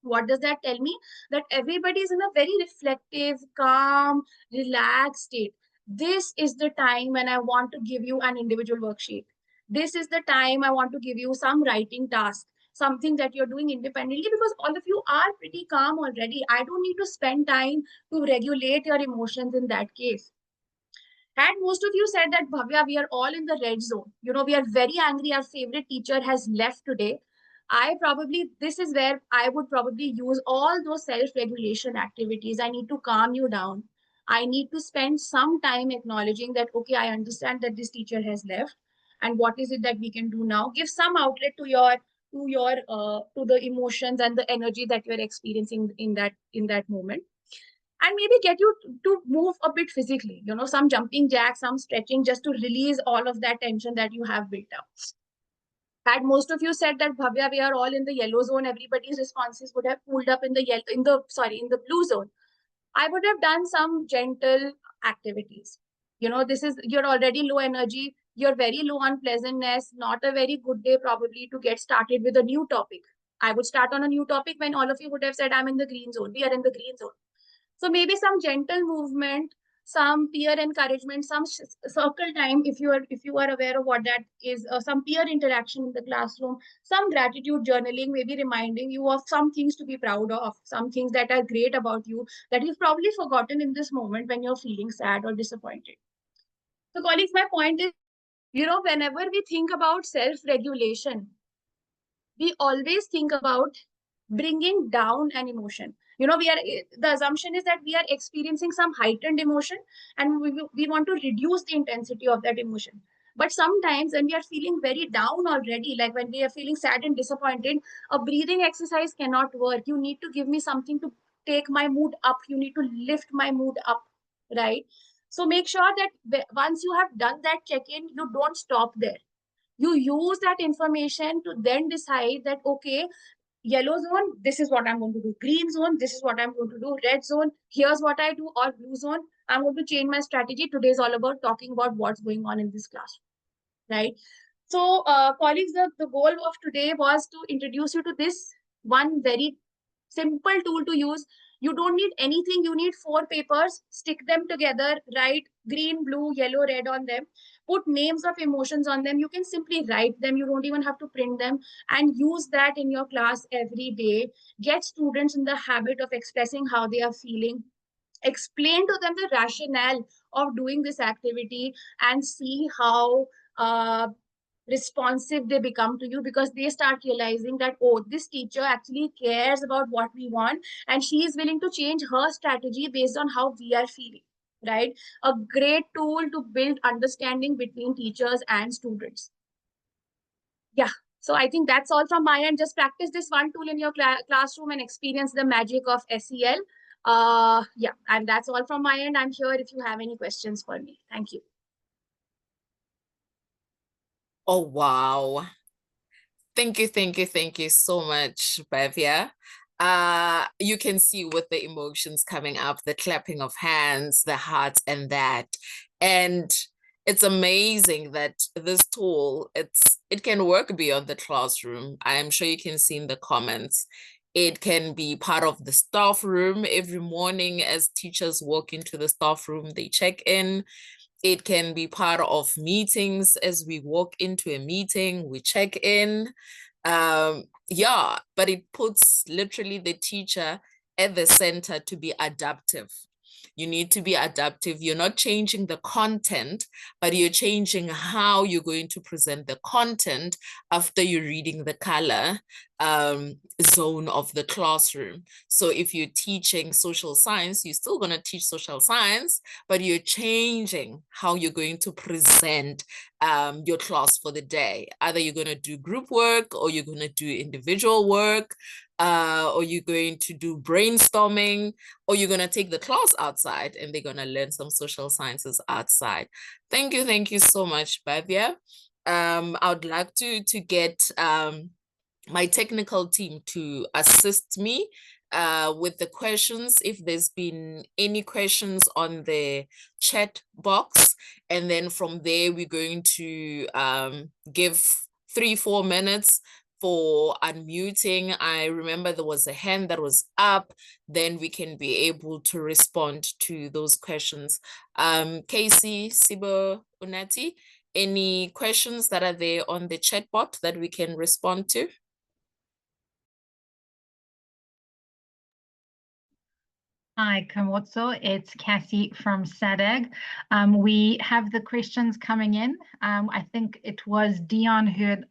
What does that tell me? That everybody is in a very reflective, calm, relaxed state. This is the time when I want to give you an individual worksheet. This is the time I want to give you some writing task, something that you're doing independently because all of you are pretty calm already. I don't need to spend time to regulate your emotions in that case. Had most of you said that, Bhavya, we are all in the red zone. We are very angry. Our favorite teacher has left today. This is where I would probably use all those self-regulation activities. I need to calm you down. I need to spend some time acknowledging that, okay, I understand that this teacher has left. And what is it that we can do now? Give some outlet to the emotions and the energy that you're experiencing in that moment, and maybe get you to move a bit physically, some jumping jacks, some stretching, just to release all of that tension that you have built up. Had most of you said that, Bhavya, we are all in the yellow zone, everybody's responses would have pulled up in the blue zone. I would have done some gentle activities. You're already low energy, you're very low on pleasantness, not a very good day probably to get started with a new topic. I would start on a new topic when all of you would have said, I'm in the green zone, we are in the green zone. So maybe some gentle movement, some peer encouragement, some circle time, if you are aware of what that is, some peer interaction in the classroom, some gratitude journaling, maybe reminding you of some things to be proud of, some things that are great about you that you've probably forgotten in this moment when you're feeling sad or disappointed. So colleagues, my point is, whenever we think about self-regulation, we always think about bringing down an emotion. The assumption is that we are experiencing some heightened emotion and we want to reduce the intensity of that emotion. But sometimes when we are feeling very down already, like when we are feeling sad and disappointed, a breathing exercise cannot work. You need to give me something to take my mood up. You need to lift my mood up, right? So make sure that once you have done that check-in, you don't stop there. You use that information to then decide that, okay, yellow zone, this is what I'm going to do. Green zone, this is what I'm going to do. Red zone, here's what I do. Or blue zone, I'm going to change my strategy. Today is all about talking about what's going on in this class, right? So, colleagues, the goal of today was to introduce you to this one very simple tool to use. You don't need anything. You need 4 papers, stick them together, write green, blue, yellow, red on them, put names of emotions on them. You can simply write them. You don't even have to print them, and use that in your class every day. Get students in the habit of expressing how they are feeling. Explain to them the rationale of doing this activity, and see how responsive they become to you, because they start realizing that, oh, this teacher actually cares about what we want, and she is willing to change her strategy based on how we are feeling, right? A great tool to build understanding between teachers and students. Yeah, so I think that's all from my end. Just practice this one tool in your classroom and experience the magic of SEL. Yeah, and that's all from my end. I'm here if you have any questions for me. Thank you. Oh, wow. Thank you so much, Bhavya. You can see with the emotions coming up, the clapping of hands, the hearts, and that. And it's amazing that this tool, it can work beyond the classroom. I'm sure you can see in the comments. It can be part of the staff room. Every morning as teachers walk into the staff room, they check in. It can be part of meetings. As we walk into a meeting, we check in. Yeah, but it puts literally the teacher at the center to be adaptive. You need to be adaptive. You're not changing the content, but you're changing how you're going to present the content after you're reading the color zone of the classroom. So if you're teaching social science, you're still going to teach social science, but you're changing how you're going to present your class for the day. Either you're going to do group work, or you're going to do individual work, or you're going to do brainstorming, or you're going to take the class outside and they're going to learn some social sciences outside. Thank you so much, Bhavya. I would like to get my technical team to assist me with the questions, if there's been any questions on the chat box. And then from there, we're going to give 3-4 minutes for unmuting. I remember there was a hand that was up, then we can be able to respond to those questions. Casey, Sibo, Unati, any questions that are there on the chat bot that we can respond to? Hi, Komotso. It's Cassie from SADAG. We have the questions coming in. I think it was Dion who had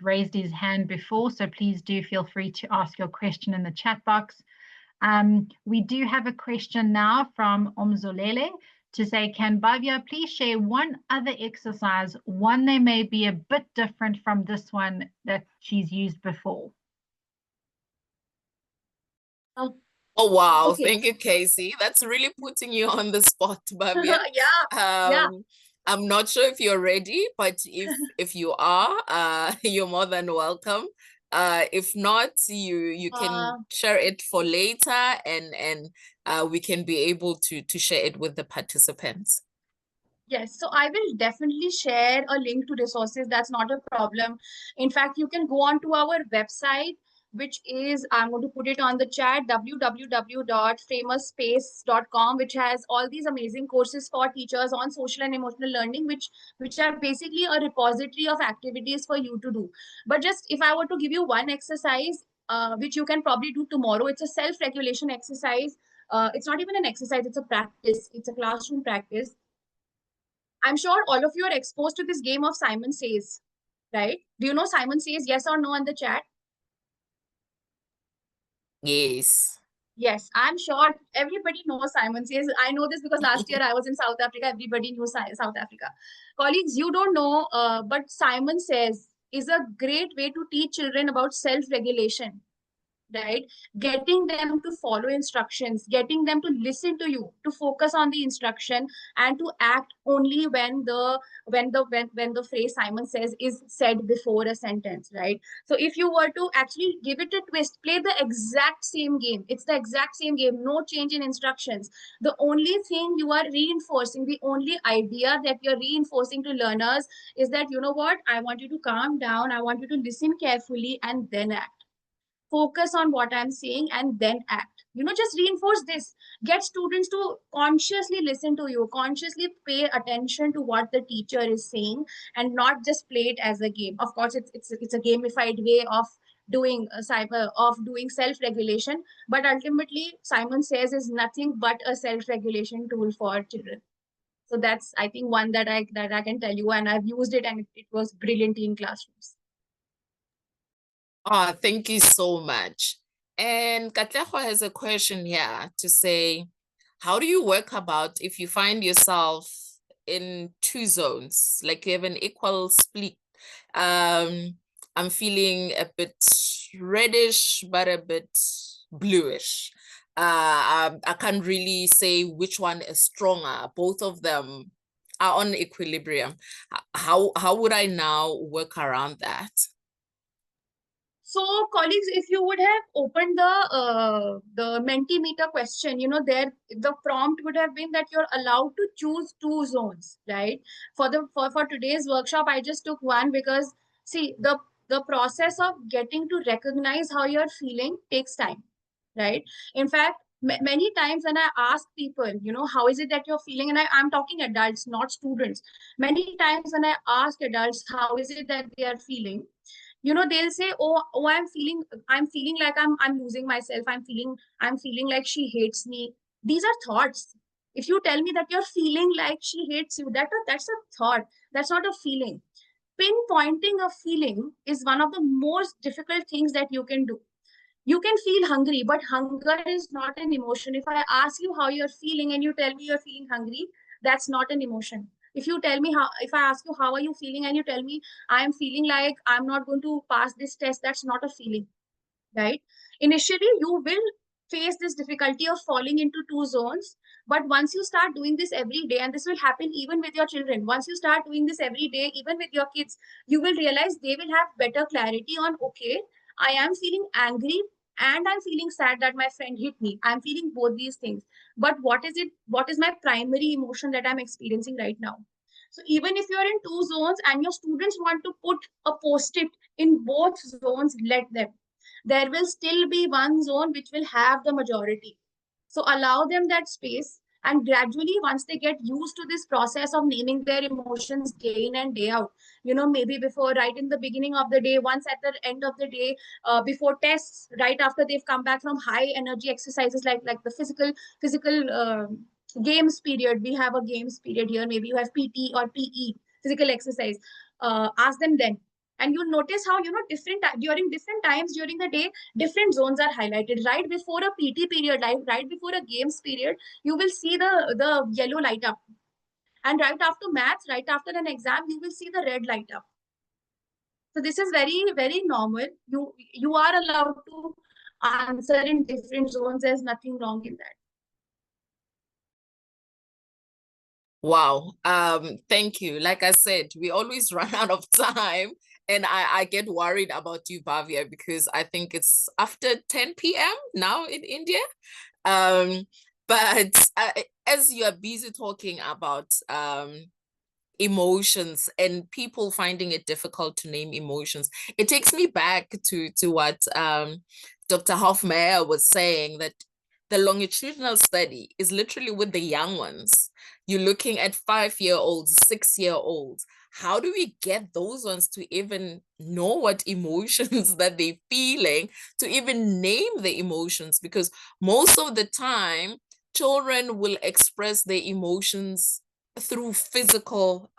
raised his hand before, so please do feel free to ask your question in the chat box. We do have a question now from Omzolele to say, can Bhavya please share one other exercise, one that may be a bit different from this one that she's used before? Oh, wow. Okay. Thank you, Casey. That's really putting you on the spot, Bhavya. Yeah. I'm not sure if you're ready, but if you are, you're more than welcome. If not, you can share it for later, and we can be able to share it with the participants. Yes, so I will definitely share a link to resources. That's not a problem. In fact, you can go on to our website, which is, I'm going to put it on the chat, www.framerspace.com, which has all these amazing courses for teachers on social and emotional learning, which are basically a repository of activities for you to do. But just if I were to give you one exercise, which you can probably do tomorrow, it's a self-regulation exercise. It's not even an exercise, it's a practice. It's a classroom practice. I'm sure all of you are exposed to this game of Simon Says, right? Do you know Simon Says, yes or no in the chat? Yes. Yes, I'm sure everybody knows Simon Says. I know this because last year I was in South Africa. Everybody knew South Africa. Colleagues, you don't know, but Simon Says is a great way to teach children about self-regulation. right? Getting them to follow instructions, getting them to listen to you, to focus on the instruction, and to act only when the phrase Simon says is said before a sentence, right? So if you were to actually give it a twist, play the exact same game. It's the exact same game, no change in instructions. The only thing you are reinforcing, the only idea that you're reinforcing to learners is that, you know what, I want you to calm down, I want you to listen carefully and then act. Focus on what I'm saying and then act. Just reinforce this. Get students to consciously listen to you, consciously pay attention to what the teacher is saying, and not just play it as a game. Of course, it's a gamified way of doing doing self-regulation, but ultimately Simon Says is nothing but a self-regulation tool for children. So that's, I think, one that I can tell you, and I've used it, and it was brilliant in classrooms. Oh, thank you so much. And Katleho has a question here to say, how do you work about if you find yourself in two zones, like you have an equal split? I'm feeling a bit reddish, but a bit bluish. I can't really say which one is stronger. Both of them are on equilibrium. How would I now work around that? So, colleagues, if you would have opened the Mentimeter question, there the prompt would have been that you're allowed to choose two zones, right? For today's workshop, I just took one because, see, the process of getting to recognize how you're feeling takes time, right? In fact, many times when I ask people, how is it that you're feeling, and I'm talking adults, not students. Many times when I ask adults how is it that they are feeling, they'll say, oh, I'm feeling like I'm losing myself, I'm feeling like she hates me. These are thoughts. If you tell me that you're feeling like she hates you, that's a thought, that's not a feeling. Pinpointing a feeling is one of the most difficult things that you can do. You can feel hungry, but hunger is not an emotion. If I ask you how you're feeling and you tell me you're feeling hungry, that's not an emotion. If I ask you how are you feeling and you tell me I'm feeling like I'm not going to pass this test, that's not a feeling, right? Initially, you will face this difficulty of falling into two zones. But once you start doing this every day, and this will happen even with your children, once you start doing this every day, even with your kids, you will realize they will have better clarity on, okay, I am feeling angry and I'm feeling sad that my friend hit me. I'm feeling both these things. But what is it? What is my primary emotion that I'm experiencing right now? So even if you're in two zones and your students want to put a post-it in both zones, let them. There will still be one zone which will have the majority. So allow them that space, and gradually, once they get used to this process of naming their emotions day in and day out, maybe before, right in the beginning of the day, once at the end of the day, before tests, right after they've come back from high energy exercises like the physical games period. We have a games period here. Maybe you have PT or PE, physical exercise. Ask them then, and you'll notice how during different times during the day, different zones are highlighted. Right before a PT period, right before a games period, you will see the yellow light up, and right after maths, right after an exam, you will see the red light up. So this is very, very normal. You are allowed to answer in different zones. There's nothing wrong in that. Wow. Thank you. Like I said, we always run out of time, and I get worried about you, Bhavya, because I think it's after 10 p.m. now in India. But as you are busy talking about emotions and people finding it difficult to name emotions, it takes me back to what Dr. Hofmeyr was saying, that the longitudinal study is literally with the young ones. You're looking at 5-year-olds, 6-year-olds. How do we get those ones to even know what emotions that they're feeling, to even name the emotions? Because most of the time, children will express their emotions through physical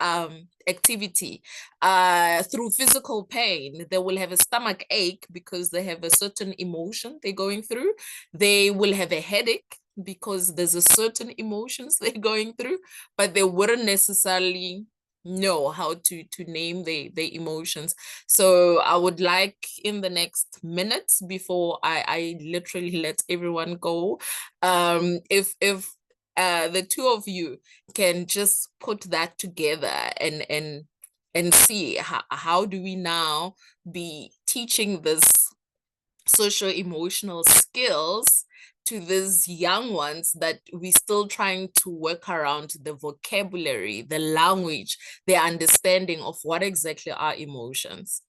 activity, through physical pain. They will have a stomach ache because they have a certain emotion they're going through. They will have a headache because there's a certain emotions they're going through, but they wouldn't necessarily know how to name their emotions. So I would like, in the next minutes before I literally let everyone go, if the two of you can just put that together and see how do we now be teaching this socio-emotional skills to these young ones that we're still trying to work around the vocabulary, the language, the understanding of what exactly are emotions.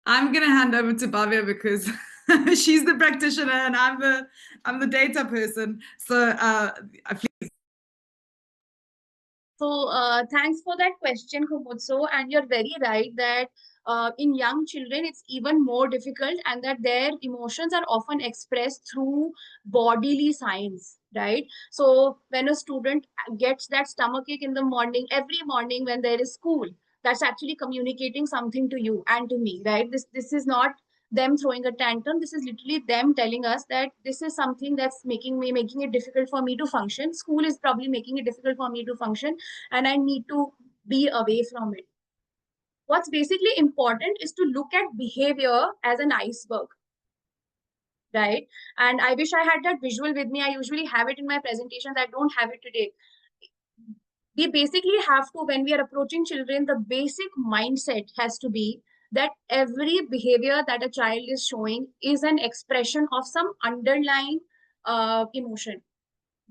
I'm gonna hand over to Bhavya because she's the practitioner and I'm the data person. So please. So thanks for that question, Kumotso. And you're very right that in young children, it's even more difficult, and that their emotions are often expressed through bodily signs, right? So when a student gets that stomachache in the morning, every morning when there is school, that's actually communicating something to you and to me, right? This is not them throwing a tantrum. This is literally them telling us that this is something that's making it difficult for me to function. School is probably making it difficult for me to function, and I need to be away from it. What's basically important is to look at behavior as an iceberg, right? And I wish I had that visual with me. I usually have it in my presentations. I don't have it today. We basically have to, when we are approaching children, the basic mindset has to be that every behavior that a child is showing is an expression of some underlying emotion,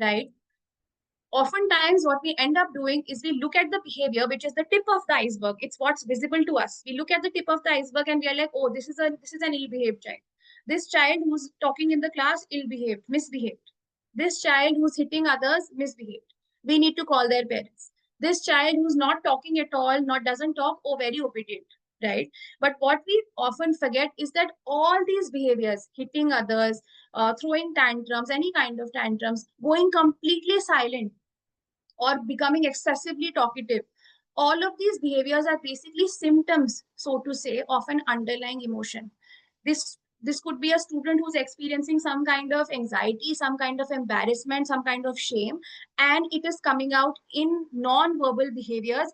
right? Oftentimes what we end up doing is we look at the behavior, which is the tip of the iceberg. It's what's visible to us. We look at the tip of the iceberg and we are like, oh, this is an ill-behaved child. This child who's talking in the class, ill-behaved, misbehaved. This child who's hitting others, misbehaved. We need to call their parents. This child who's not talking at all, not doesn't talk, oh, very obedient, right? But what we often forget is that all these behaviors, hitting others, throwing tantrums, any kind of tantrums, going completely silent, or becoming excessively talkative, all of these behaviors are basically symptoms, so to say, of an underlying emotion. This could be a student who's experiencing some kind of anxiety, some kind of embarrassment, some kind of shame, and it is coming out in non-verbal behaviors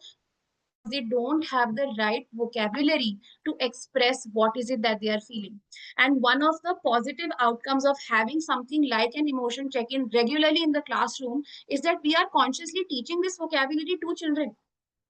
because they don't have the right vocabulary to express what is it that they are feeling. And one of the positive outcomes of having something like an emotion check-in regularly in the classroom is that we are consciously teaching this vocabulary to children,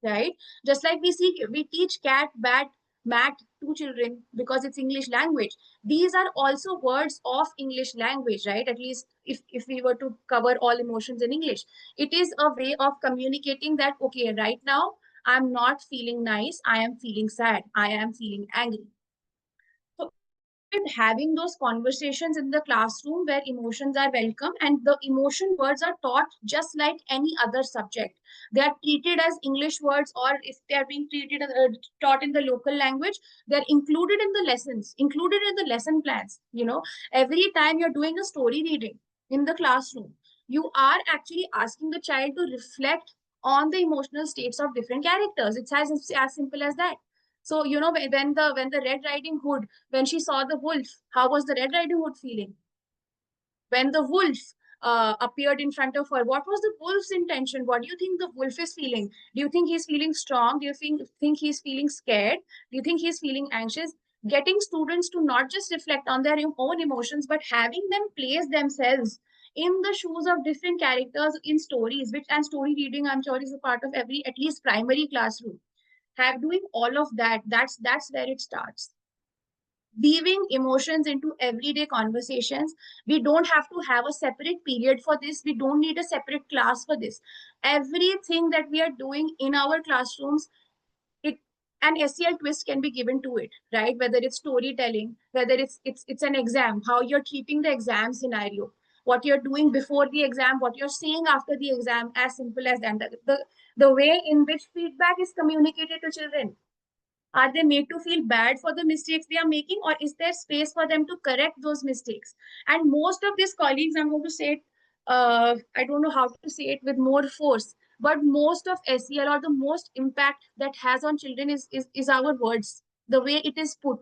right? Just like we teach cat, bat, mat to children because it's English language. These are also words of English language, right? At least if we were to cover all emotions in English, it is a way of communicating that, okay, right now I'm not feeling nice, I am feeling sad, I am feeling angry. So having those conversations in the classroom where emotions are welcome, and the emotion words are taught just like any other subject. They are treated as English words, or if they are being taught in the local language, they're included in the lessons, included in the lesson plans. Every time you're doing a story reading in the classroom, you are actually asking the child to reflect on the emotional states of different characters. It's as simple as that. So when the Red Riding Hood, when she saw the wolf, how was the Red Riding Hood feeling? When the wolf appeared in front of her, what was the wolf's intention? What do you think the wolf is feeling? Do you think he's feeling strong? Do you think he's feeling scared? Do you think he's feeling anxious? Getting students to not just reflect on their own emotions, but having them place themselves in the shoes of different characters in stories, which and story reading, I'm sure, is a part of every at least primary classroom. Have doing all of that, that's where it starts. Weaving emotions into everyday conversations. We don't have to have a separate period for this. We don't need a separate class for this. Everything that we are doing in our classrooms, it an SEL twist can be given to it, right? Whether it's storytelling, whether it's an exam, how you're treating the exam scenario, what you're doing before the exam, what you're saying after the exam, as simple as that. The way in which feedback is communicated to children. Are they made to feel bad for the mistakes they are making, or is there space for them to correct those mistakes? And most of these colleagues, I'm going to say it, I don't know how to say it with more force, but most of SEL, or the most impact that has on children, is our words, the way it is put.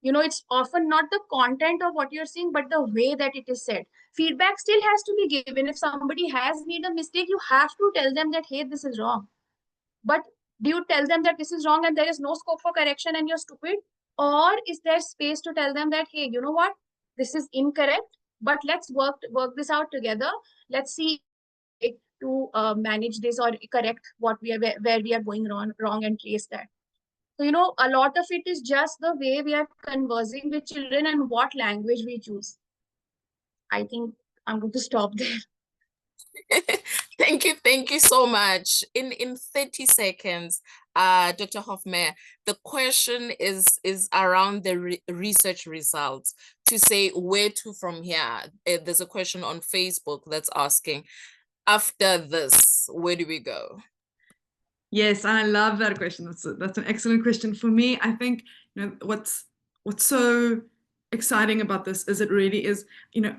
It's often not the content of what you're saying, but the way that it is said. Feedback still has to be given. If somebody has made a mistake, you have to tell them that, hey, this is wrong. But do you tell them that this is wrong and there is no scope for correction and you're stupid? Or is there space to tell them that, hey, you know what? This is incorrect, but let's work this out together. Let's see to manage this or correct what we are where we are going wrong and trace that. So, a lot of it is just the way we are conversing with children and what language we choose. I think I'm going to stop there. Thank you so much. In 30 seconds, Dr. Hofmeyr, the question is around the research results, to say where to from here. There's a question on Facebook that's asking, after this, where do we go? Yes, I love that question. That's an excellent question. For me, I think, what's so exciting about this is it really is,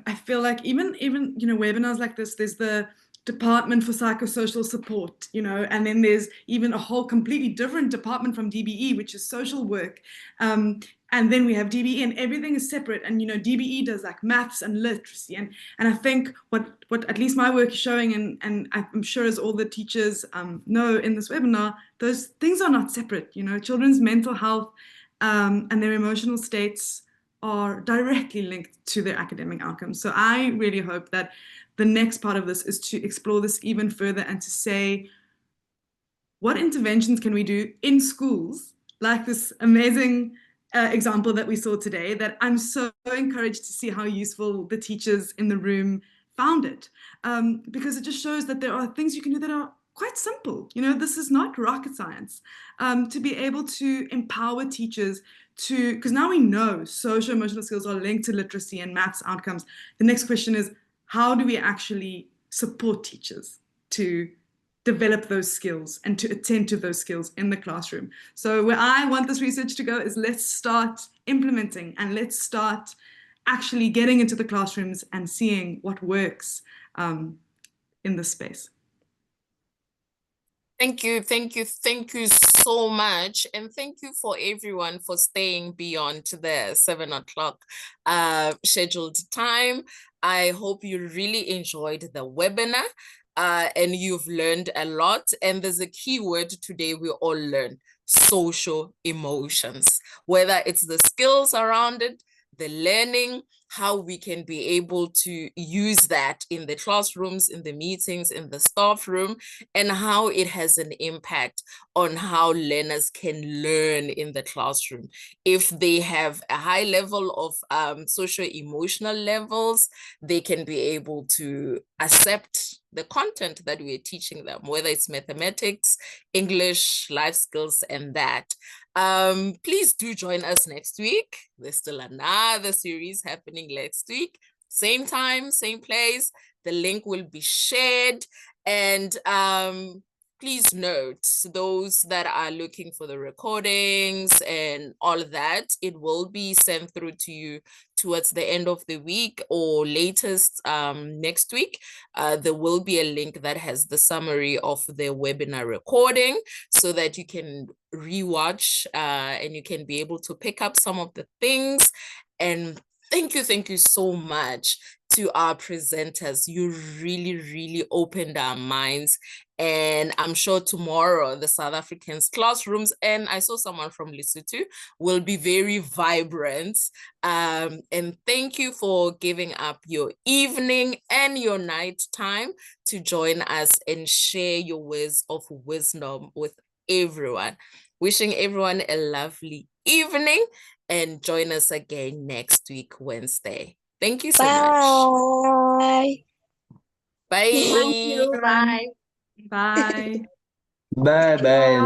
I feel like even webinars like this, there's the Department for Psychosocial Support, and then there's even a whole completely different department from DBE, which is social work. And then we have DBE, and everything is separate. And DBE does like maths and literacy. And I think what at least my work is showing, and I'm sure as all the teachers know in this webinar, those things are not separate. Children's mental health and their emotional states are directly linked to their academic outcomes. So I really hope that the next part of this is to explore this even further and to say, what interventions can we do in schools, like this amazing example that we saw today, that I'm so encouraged to see how useful the teachers in the room found it, because it just shows that there are things you can do that are quite simple. This is not rocket science. To be able to empower teachers because now we know socio-emotional skills are linked to literacy and maths outcomes. The next question is, how do we actually support teachers to develop those skills and to attend to those skills in the classroom? So where I want this research to go is, let's start implementing and let's start actually getting into the classrooms and seeing what works in this space. Thank you so much. And thank you for everyone for staying beyond the 7 o'clock scheduled time. I hope you really enjoyed the webinar and you've learned a lot. And there's a key word today we all learn: social emotions, whether it's the skills around it, the learning, how we can be able to use that in the classrooms, in the meetings, in the staff room, and how it has an impact on how learners can learn in the classroom. If they have a high level of socio-emotional levels, they can be able to accept the content that we're teaching them, whether it's mathematics, English, life skills, and that. Please do join us next week. There's still another series happening next week. Same time, same place. The link will be shared. And please note, those that are looking for the recordings and all of that, it will be sent through to you towards the end of the week or latest next week. There will be a link that has the summary of the webinar recording so that you can rewatch and you can be able to pick up some of the things. And thank you so much to our presenters. You really opened our minds. And I'm sure tomorrow the South Africans classrooms, and I saw someone from Lesotho, will be very vibrant. And thank you for giving up your evening and your night time to join us and share your words of wisdom with everyone. Wishing everyone a lovely evening, and join us again next week, Wednesday. Thank you so much. Bye. Thank you. Bye. Bye. Bye bye.